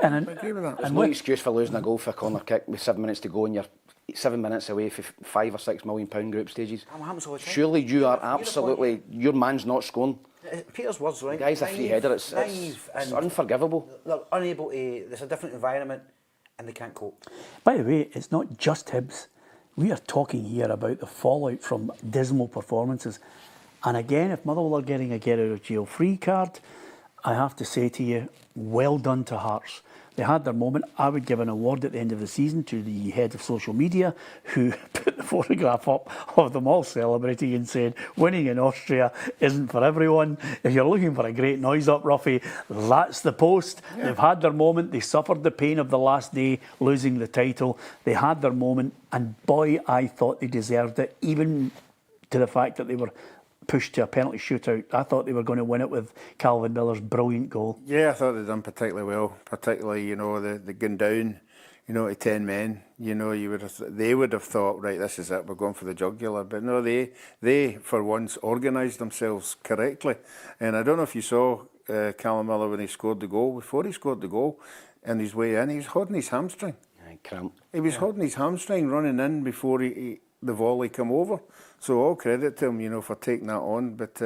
And I agree with that. There's no excuse for losing a goal for a corner kick with 7 minutes to go and you're 7 minutes away from £5 or £6 million group stages. That happens all the time. Surely you are absolutely, your man's not scoring. Peter's words, right? The guy's a free header, it's unforgivable. They're unable to, there's a different environment and they can't cope. by the way, it's not just Hibs. We are talking here about the fallout from dismal performances. And again, if Motherwell are getting a get out of jail free card, I have to say to you, well done to Hearts. They had their moment. I would give an award at the end of the season to the head of social media who put the photograph up of them all celebrating and said, winning in Austria isn't for everyone. If you're looking for a great noise up, Ruffy, that's the post. Yeah. They've had their moment. They suffered the pain of the last day, losing the title. They had their moment. And boy, I thought they deserved it, even to the fact that they were pushed to a penalty shootout. I thought they were going to win it with Calvin Miller's brilliant goal. Yeah, I thought they'd done particularly well. Particularly, you know, the going down to 10 men, they would have thought, right, this is it, we're going for the jugular. But no, they for once organised themselves correctly. And I don't know if you saw Callum Miller when he scored the goal. Before he scored the goal, on his way in, he was holding his hamstring. Cramp. He was holding his hamstring running in before the volley come over. So all credit to him, for taking that on. But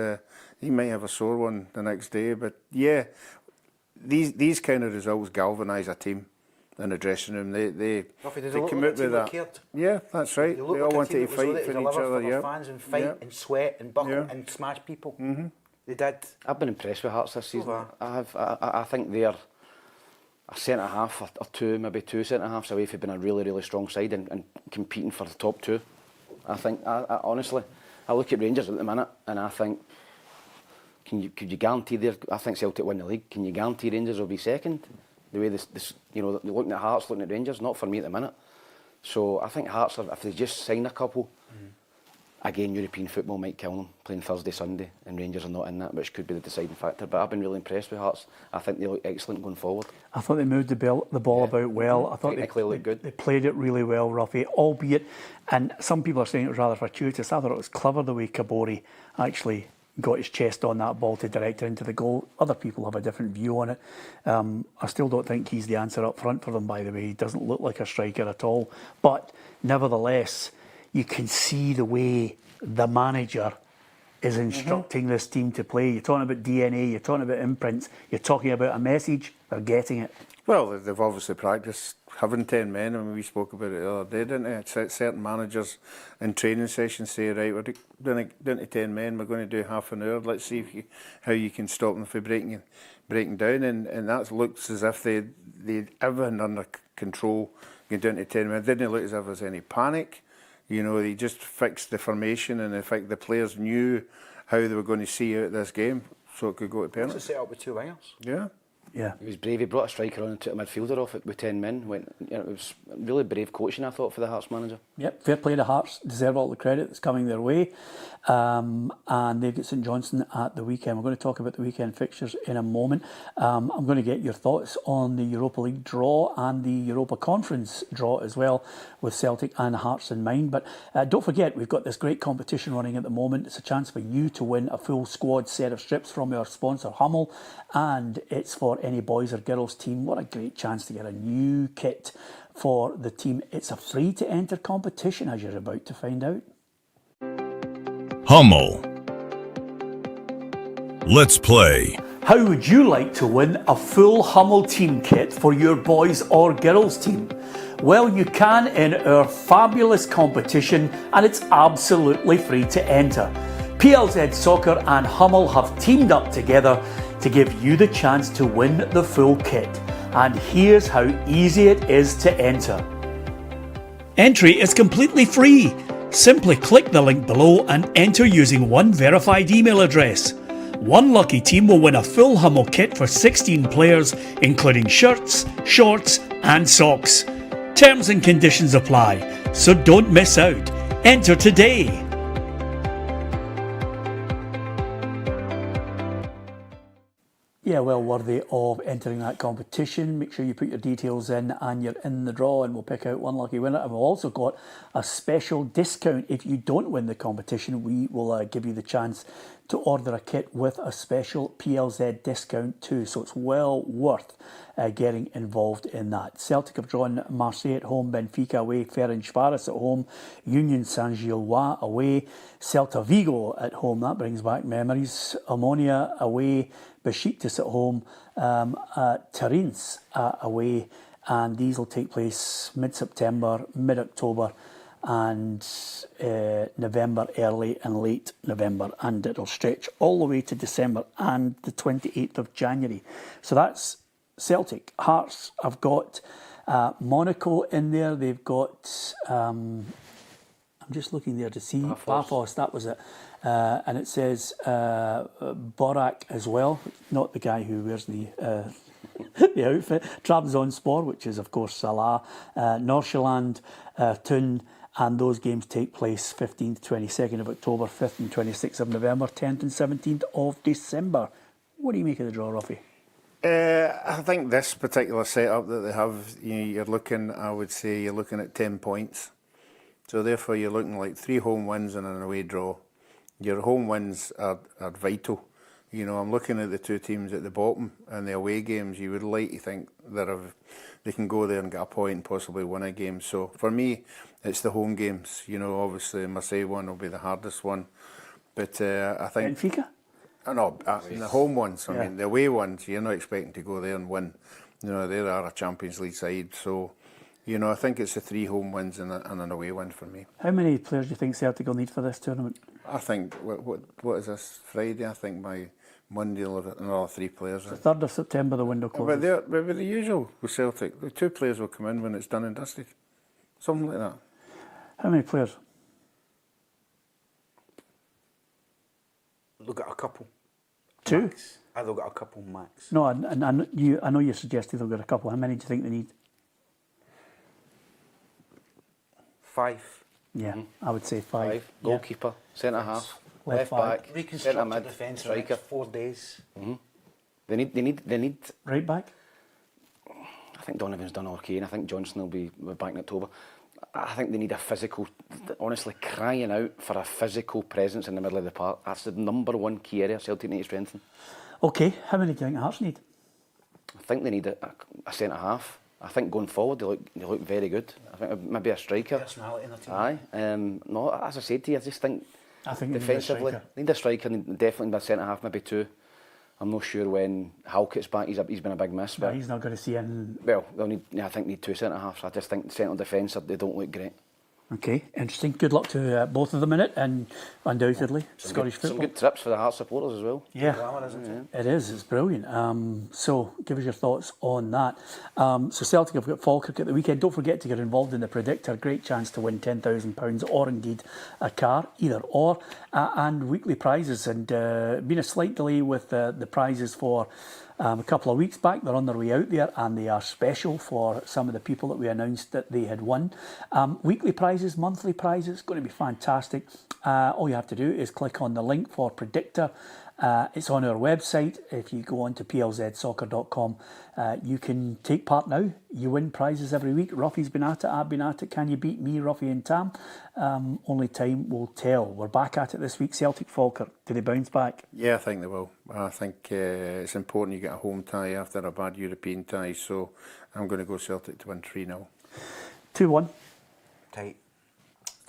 he might have a sore one the next day. But yeah, these kind of results galvanise a team in the dressing room. They come out with that. Cared. Yeah, that's right. They all wanted to fight for each other. Yeah, fans and fight and sweat and buckle and smash people. Mm-hmm. They did. I've been impressed with Hearts this season. I think they're a centre half or two, maybe two centre halves away from being a really, really strong side and competing for the top two. I think, honestly, I look at Rangers at the minute and I think, could you guarantee I think Celtic win the league. Can you guarantee Rangers will be second? The way this looking at Hearts, looking at Rangers, not for me at the minute. So I think Hearts, if they just sign a couple, again, European football might kill them, playing Thursday, Sunday, and Rangers are not in that, which could be the deciding factor. But I've been really impressed with Hearts. I think they look excellent going forward. I thought they moved the ball about well. I thought Technically looked good. They played it really well, Ruffy, albeit, and some people are saying it was rather fortuitous. I thought it was clever the way Kabori actually got his chest on that ball to direct it into the goal. Other people have a different view on it. I still don't think he's the answer up front for them, by the way. He doesn't look like a striker at all. But nevertheless, you can see the way the manager is instructing this team to play. You're talking about DNA, you're talking about imprints, you're talking about a message, they're getting it. Well, they've obviously practiced having 10 men. I mean, we spoke about it the other day, didn't we? Certain managers in training sessions say, right, we're down to 10 men, we're going to do half an hour, let's see how you can stop them from breaking down. And that looks as if they everything under control, going down to 10 men. It didn't look as if there was any panic. They just fixed the formation, and in fact the players knew how they were going to see out this game, so it could go to penalty. It's a set up with two wingers. Yeah. Yeah. He was brave. He brought a striker on and took a midfielder off it with 10 men. It was really brave coaching, I thought, for the Hearts manager. Yep, fair play to Hearts. Deserve all the credit that's coming their way. And they've got St Johnstone at the weekend. We're going to talk about the weekend fixtures in a moment. I'm going to get your thoughts on the Europa League draw and the Europa Conference draw as well, with Celtic and Hearts in mind. But don't forget, we've got this great competition running at the moment. It's a chance for you to win a full squad set of strips from our sponsor Hummel, and it's for any boys or girls team. What a great chance to get a new kit for the team. It's a free to enter competition, as you're about to find out. Hummel. Let's play. How would you like to win a full Hummel team kit for your boys or girls team? Well, you can in our fabulous competition, and it's absolutely free to enter. PLZ Soccer and Hummel have teamed up together to give you the chance to win the full kit. And here's how easy it is to enter. Entry is completely free. Simply click the link below and enter using one verified email address. One lucky team will win a full Hummel kit for 16 players, including shirts, shorts and socks. Terms and conditions apply, so don't miss out. Enter today. Yeah, well worthy of entering that competition. Make sure you put your details in and you're in the draw, and we'll pick out one lucky winner. And we've also got a special discount. If you don't win the competition, we will give you the chance to order a kit with a special PLZ discount too. So it's well worth getting involved in that. Celtic have drawn Marseille at home, Benfica away, Ferencváros at home, Union Saint-Gilloise away, Celta Vigo at home, that brings back memories, Omonia away, Besiktas at home, Terence away, and these will take place mid-September, mid-October and November, early and late November, and it'll stretch all the way to December and the 28th of January. So that's Celtic. Hearts have got Monaco in there. They've got, I'm just looking there to see, Paphos, that was it. And it says Borak as well, not the guy who wears the the outfit. Trabzonspor, which is of course Salah, Nordsjælland, Thun, and those games take place 15th, 22nd of October, 5th and 26th of November, 10th and 17th of December. What do you make of the draw, Ruffy? I think this particular setup that they have, you're looking, I would say, you're looking at 10 points. So therefore you're looking like 3 home wins and an away draw. Your home wins are vital. I'm looking at the 2 teams at the bottom and the away games. You would like to think that they can go there and get a point and possibly win a game. So for me, it's the home games. Obviously Marseille one will be the hardest one. But I think... Benfica? No, the home ones. I mean, the away ones, you're not expecting to go there and win. They are a Champions League side. So, I think it's the 3 home wins and an away win for me. How many players do you think Celtic will need for this tournament? I think, what is this, Friday? I think by Monday they'll have another 3 players. The 3rd of September the window closes. But they're the usual with Celtic. The 2 players will come in when it's done and dusted. Something like that. How many players? Look at a couple. 2? Max. I look at a couple max. No, I know you suggested they'll get a couple. How many do you think they need? 5. Yeah, I would say 5. Goalkeeper, centre half, Left left back. back, Reconstruct centre the mid, defence in the striker. next 4 days. They need. Right back? I think Donovan's done okay, and I think Johnson will be back in October. I think they need a physical, honestly crying out for a physical presence in the middle of the park. That's the number 1 key area Celtic need to strengthen. Okay, how many do you think Hearts need? I think they need a centre half. I think going forward they look very good. I think maybe a striker. Personality in the team. Aye. No, as I said to you, I just think I think they defensively need a striker. need a striker, definitely a centre half, maybe 2. I'm not sure when Halkett's back. He's been a big miss. But But he's not going to see in. well, I think need 2 centre halves. I just think central defence they don't look great. Okay, interesting. Good luck to both of them in it, and undoubtedly Scottish Some football. good trips for the Hearts supporters as well. Yeah, Glamour, isn't it? it is. It's brilliant. So give us your thoughts on that. So Celtic have got Falkirk at the weekend. Don't forget to get involved in the Predictor. Great chance to win £10,000 or indeed a car, either or, and weekly prizes. And been a slight delay with the prizes for a couple of weeks back. They're on their way out there, and they are special for some of the people that we announced that they had won. Weekly prizes, monthly prizes, going to be fantastic. All you have to do is click on the link for Predictor. It's on our website. If you go on to plzsoccer.com, you can take part now. You win prizes every week. Ruffy's been at it, I've been at it. Can you beat me, Ruffy and Tam? Only time will tell. We're back at it this week. Celtic Falkirk, do they bounce back? Yeah, I think they will. I think it's important you get a home tie after a bad European tie, so I'm going to go Celtic to win 3-0. 2-1. Tight.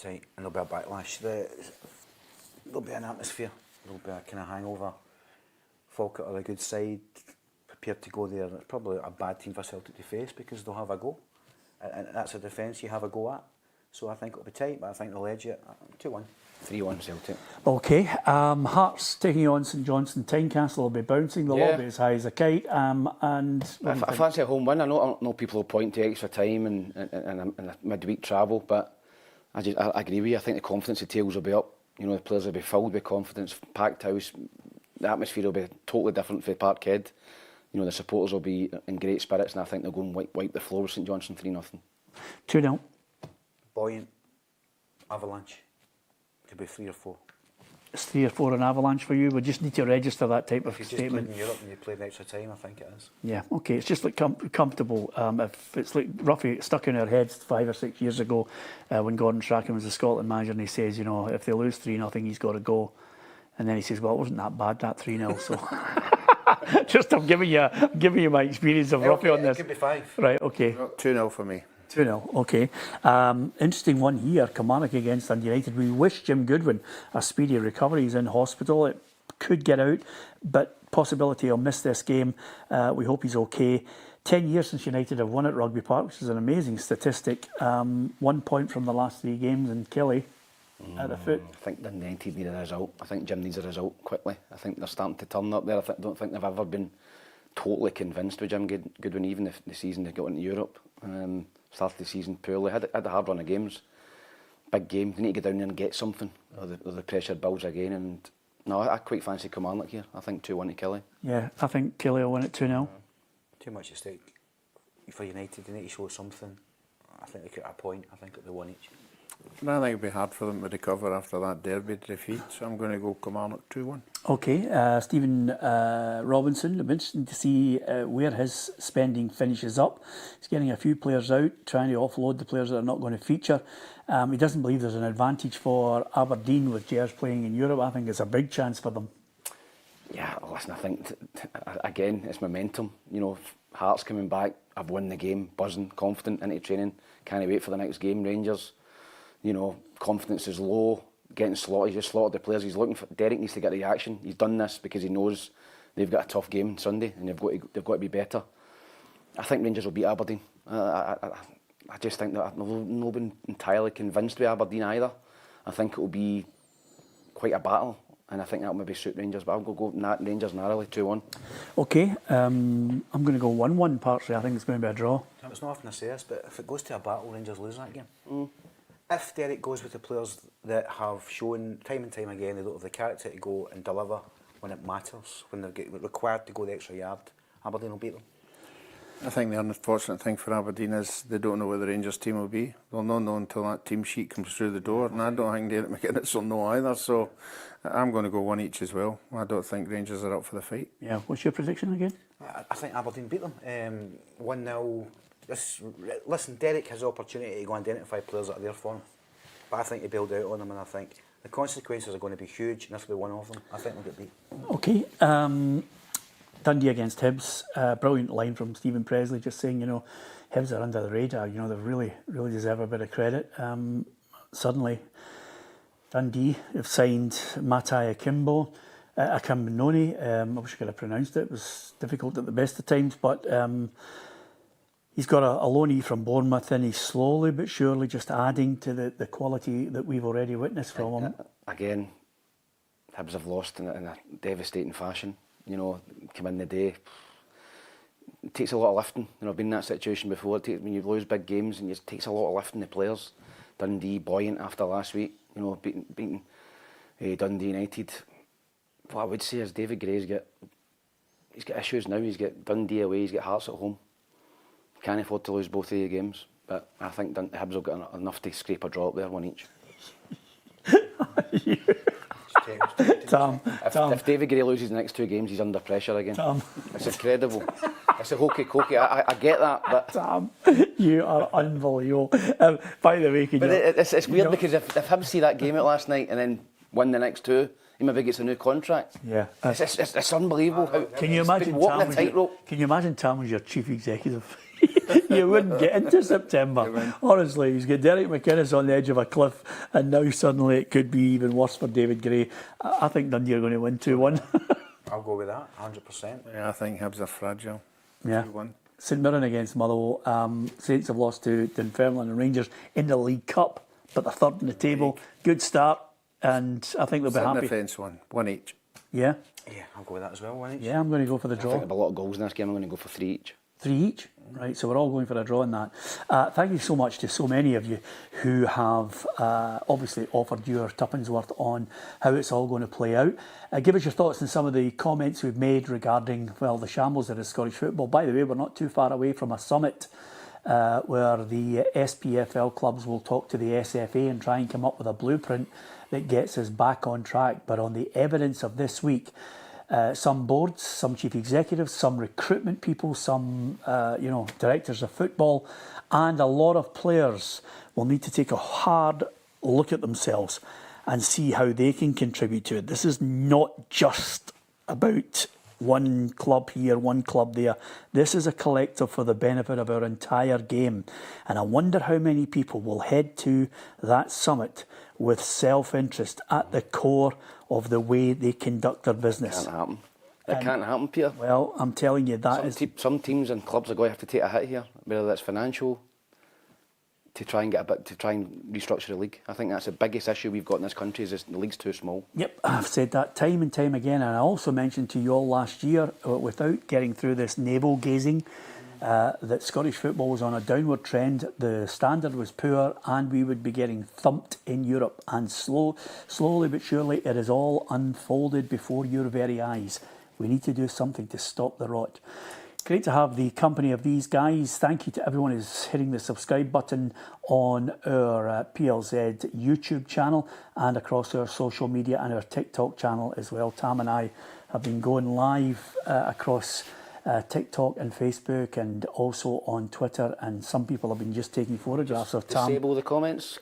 And there'll be a backlash. There'll be an atmosphere. There'll be a kind of hangover. Falkirk are a good side, prepared to go there. It's probably a bad team for Celtic to face because they'll have a go. And that's a defence you have a go at. So I think it'll be tight, but I think they'll edge it. 2-1. 3-1 Celtic. Okay, Hearts taking on St Johnstone. Tynecastle will be bouncing. They'll all be as high as a kite. And I fancy a home win. I know people will point to extra time and a midweek travel, but I agree with you. I think the confidence of tails will be up. The players will be filled with confidence, packed house. The atmosphere will be totally different for Parkhead. The supporters will be in great spirits, and I think they'll go and wipe the floor with St Johnstone 3-0. 2-0. Buoyant. Avalanche. Could be 3 or 4. It's 3 or 4 an Avalanche for you. We just need to register that type of If you statement. just played in Europe and you played extra time, I think it is. Yeah, okay. It's just like comfortable. If it's like roughly stuck in our heads 5 or 6 years ago when Gordon Strachan was the Scotland manager, and he says, if they lose 3-0, he's got to go. And then he says, well, it wasn't that bad, that 3-0. So just I'm giving you my experience of Ruffy on this. It could be 5. Right, okay. 2-0 for me. 2-0, okay. Interesting one here, Kilmarnock against Dundee United. We wish Jim Goodwin a speedy recovery. He's in hospital. It could get out, but possibility he'll miss this game. We hope he's okay. 10 years since United have won at Rugby Park, which is an amazing statistic. 1 point from the last 3 games, and Kelly at the foot. I think Dundee United need a result. I think Jim needs a result quickly. I think they're starting to turn up there. I don't think they've ever been totally convinced with Jim Goodwin, even if the season they got into Europe. Started the season poorly, had a hard run of games. Big game, they need to get down there and get something, or the pressure builds again. And no, I quite fancy Kilmarnock here. I think 2-1 to Kelly. Yeah, I think Kelly will win it 2-0. Too much at stake for United. They need to show something. I think they could get a point. I think it'll be 1 each. I think it'll be hard for them to recover after that derby defeat, so I'm going to go Kilmarnock 2-1. Okay, Stephen Robinson, it'll be interesting to see where his spending finishes up. He's getting a few players out, trying to offload the players that are not going to feature. He doesn't believe there's an advantage for Aberdeen with Gers playing in Europe. I think it's a big chance for them. Yeah, listen, I think, again, it's momentum. You know, Hearts coming back, I've won the game, buzzing, confident into training, can't wait for the next game. Rangers, you know, confidence is low, getting slaughtered, he's just slaughtered the players. He's looking for, Derek needs to get the reaction. He's done this because he knows they've got a tough game Sunday and they've got to be better. I think Rangers will beat Aberdeen. I just think that I've not been entirely convinced with Aberdeen either. I think it will be quite a battle, and I think that'll maybe suit Rangers, but I'll go Rangers narrowly, 2-1. Okay, I'm going to go 1-1, Parks. I think it's going to be a draw. It's not often I say this, but if it goes to a battle, Rangers lose that game. If Derek goes with the players that have shown time and time again they don't have the character to go and deliver when it matters, when they're required to go the extra yard, Aberdeen will beat them. I think the unfortunate thing for Aberdeen is they don't know where the Rangers team will be. They'll not know until that team sheet comes through the door, and I don't think Derek McInnes will know either, so I'm going to go 1 each as well. I don't think Rangers are up for the fight. Yeah, what's your prediction again? I think Aberdeen beat them 1-0. Listen, Derek has the opportunity to go and identify players that are there for him, but I think he bailed out on them, and I think the consequences are going to be huge, and this will be one of them. I think they'll get beat. Okay, Dundee against Hibs, brilliant line from Stephen Presley, just saying, you know, Hibs are under the radar, you know, they really deserve a bit of credit. Suddenly, Dundee have signed Matai Akimbo, Akimbinoni. I wish I could have pronounced it. It was difficult at the best of times, but he's got a loanee from Bournemouth, and he's slowly but surely just adding to the quality that we've already witnessed from him. Again, Hibs have lost in a devastating fashion. You know, come in the day. It takes a lot of lifting. You know, I've been in that situation before. When you lose big games, and it takes a lot of lifting the players. Dundee buoyant after last week. You know, beating Dundee United. What I would say is David Gray's got issues now. He's got Dundee away. He's got Hearts at home. Can't afford to lose both of the games. But I think Hibs will get enough to scrape a draw up there, 1 each. Tom. If David Gray loses the next 2 games, he's under pressure again. Tom. It's incredible. It's a hokey-cokey. I get that, but Tom, you are unbelievable. By the way, it's weird because if Hibs see that game out last night and then win the next 2, he maybe gets a new contract. Yeah, it's unbelievable. How can you imagine Tom was your chief executive? You wouldn't get into September. Honestly, he's got Derek McInnes on the edge of a cliff, and now suddenly it could be even worse for David Gray. I think Dundee are going to win 2-1. I'll go with that, 100%. Yeah, I think Hibs are fragile. Yeah. 2-1. St Mirren against Motherwell. Saints have lost to Dunfermline and Rangers in the League Cup, but they're third in the table. Good start, and I think they'll be happy. Defence 1 each. Yeah? Yeah, I'll go with that as well, 1 each. Yeah, I'm going to go for the draw. I think there'll be a lot of goals in this game. I'm going to go for 3 each. 3 each? Right, so we're all going for a draw in that. Thank you so much to so many of you who have obviously offered your tuppence worth on how it's all going to play out. Give us your thoughts on some of the comments we've made regarding, well, the shambles that is Scottish football. By the way, we're not too far away from a summit where the SPFL clubs will talk to the SFA and try and come up with a blueprint that gets us back on track. But on the evidence of this week, some boards, some chief executives, some recruitment people, some directors of football, and a lot of players will need to take a hard look at themselves and see how they can contribute to it. This is not just about one club here, one club there. This is a collective for the benefit of our entire game. And I wonder how many people will head to that summit with self-interest at the core of the way they conduct their business. It can't happen. It can't happen, Peter. Well, I'm telling you, some teams and clubs are going to have to take a hit here, whether that's financial, to try and restructure the league. I think that's the biggest issue we've got in this country, is the league's too small. Yep, I've said that time and time again, and I also mentioned to you all last year, without getting through this navel-gazing, that Scottish football was on a downward trend, the standard was poor, and we would be getting thumped in Europe. And slowly but surely, it is all unfolded before your very eyes. We need to do something to stop the rot. Great to have the company of these guys. Thank you to everyone who's hitting the subscribe button on our PLZ YouTube channel and across our social media and our TikTok channel as well. Tam and I have been going live across TikTok and Facebook and also on Twitter, and some people have been just taking photographs of Tam. Disable the comments?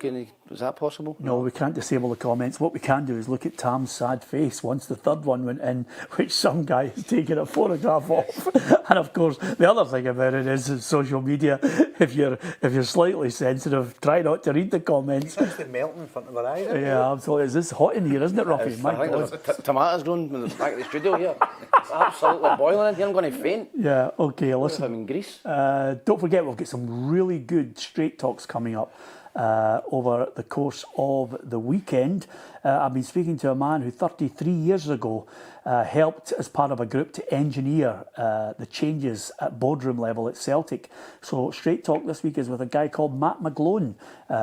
Is that possible? No, we can't disable the comments. What we can do is look at Tam's sad face once the third one went in, which some guy has taken a photograph of. And of course, the other thing about it is social media. If you're slightly sensitive, try not to read the comments. It's actually melting in front of our eyes. Yeah, absolutely. Is this hot in here, isn't it, Ruffy? My I God. think there's tomatoes growing in the back of the studio here. It's absolutely boiling in here. I'm going to faint. Yeah, okay, listen. I'm in Greece. Don't forget, we've got some really good straight talks coming up over the course of the weekend. I've been speaking to a man who 33 years ago helped as part of a group to engineer the changes at boardroom level at Celtic. So straight talk this week is with a guy called Matt McGlone.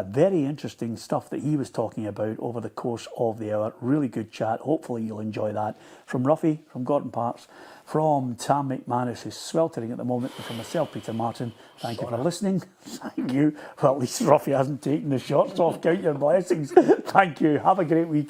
Very interesting stuff that he was talking about over the course of the hour. Really good chat. Hopefully you'll enjoy that. From Ruffy, from Gordon Parks, from Tam McManus, who's sweltering at the moment, and from myself, Peter Martin. Thank you for listening. Thank you. Well, at least Ruffy hasn't taken the shorts off. Count your blessings. Thank you. Have a great weekend.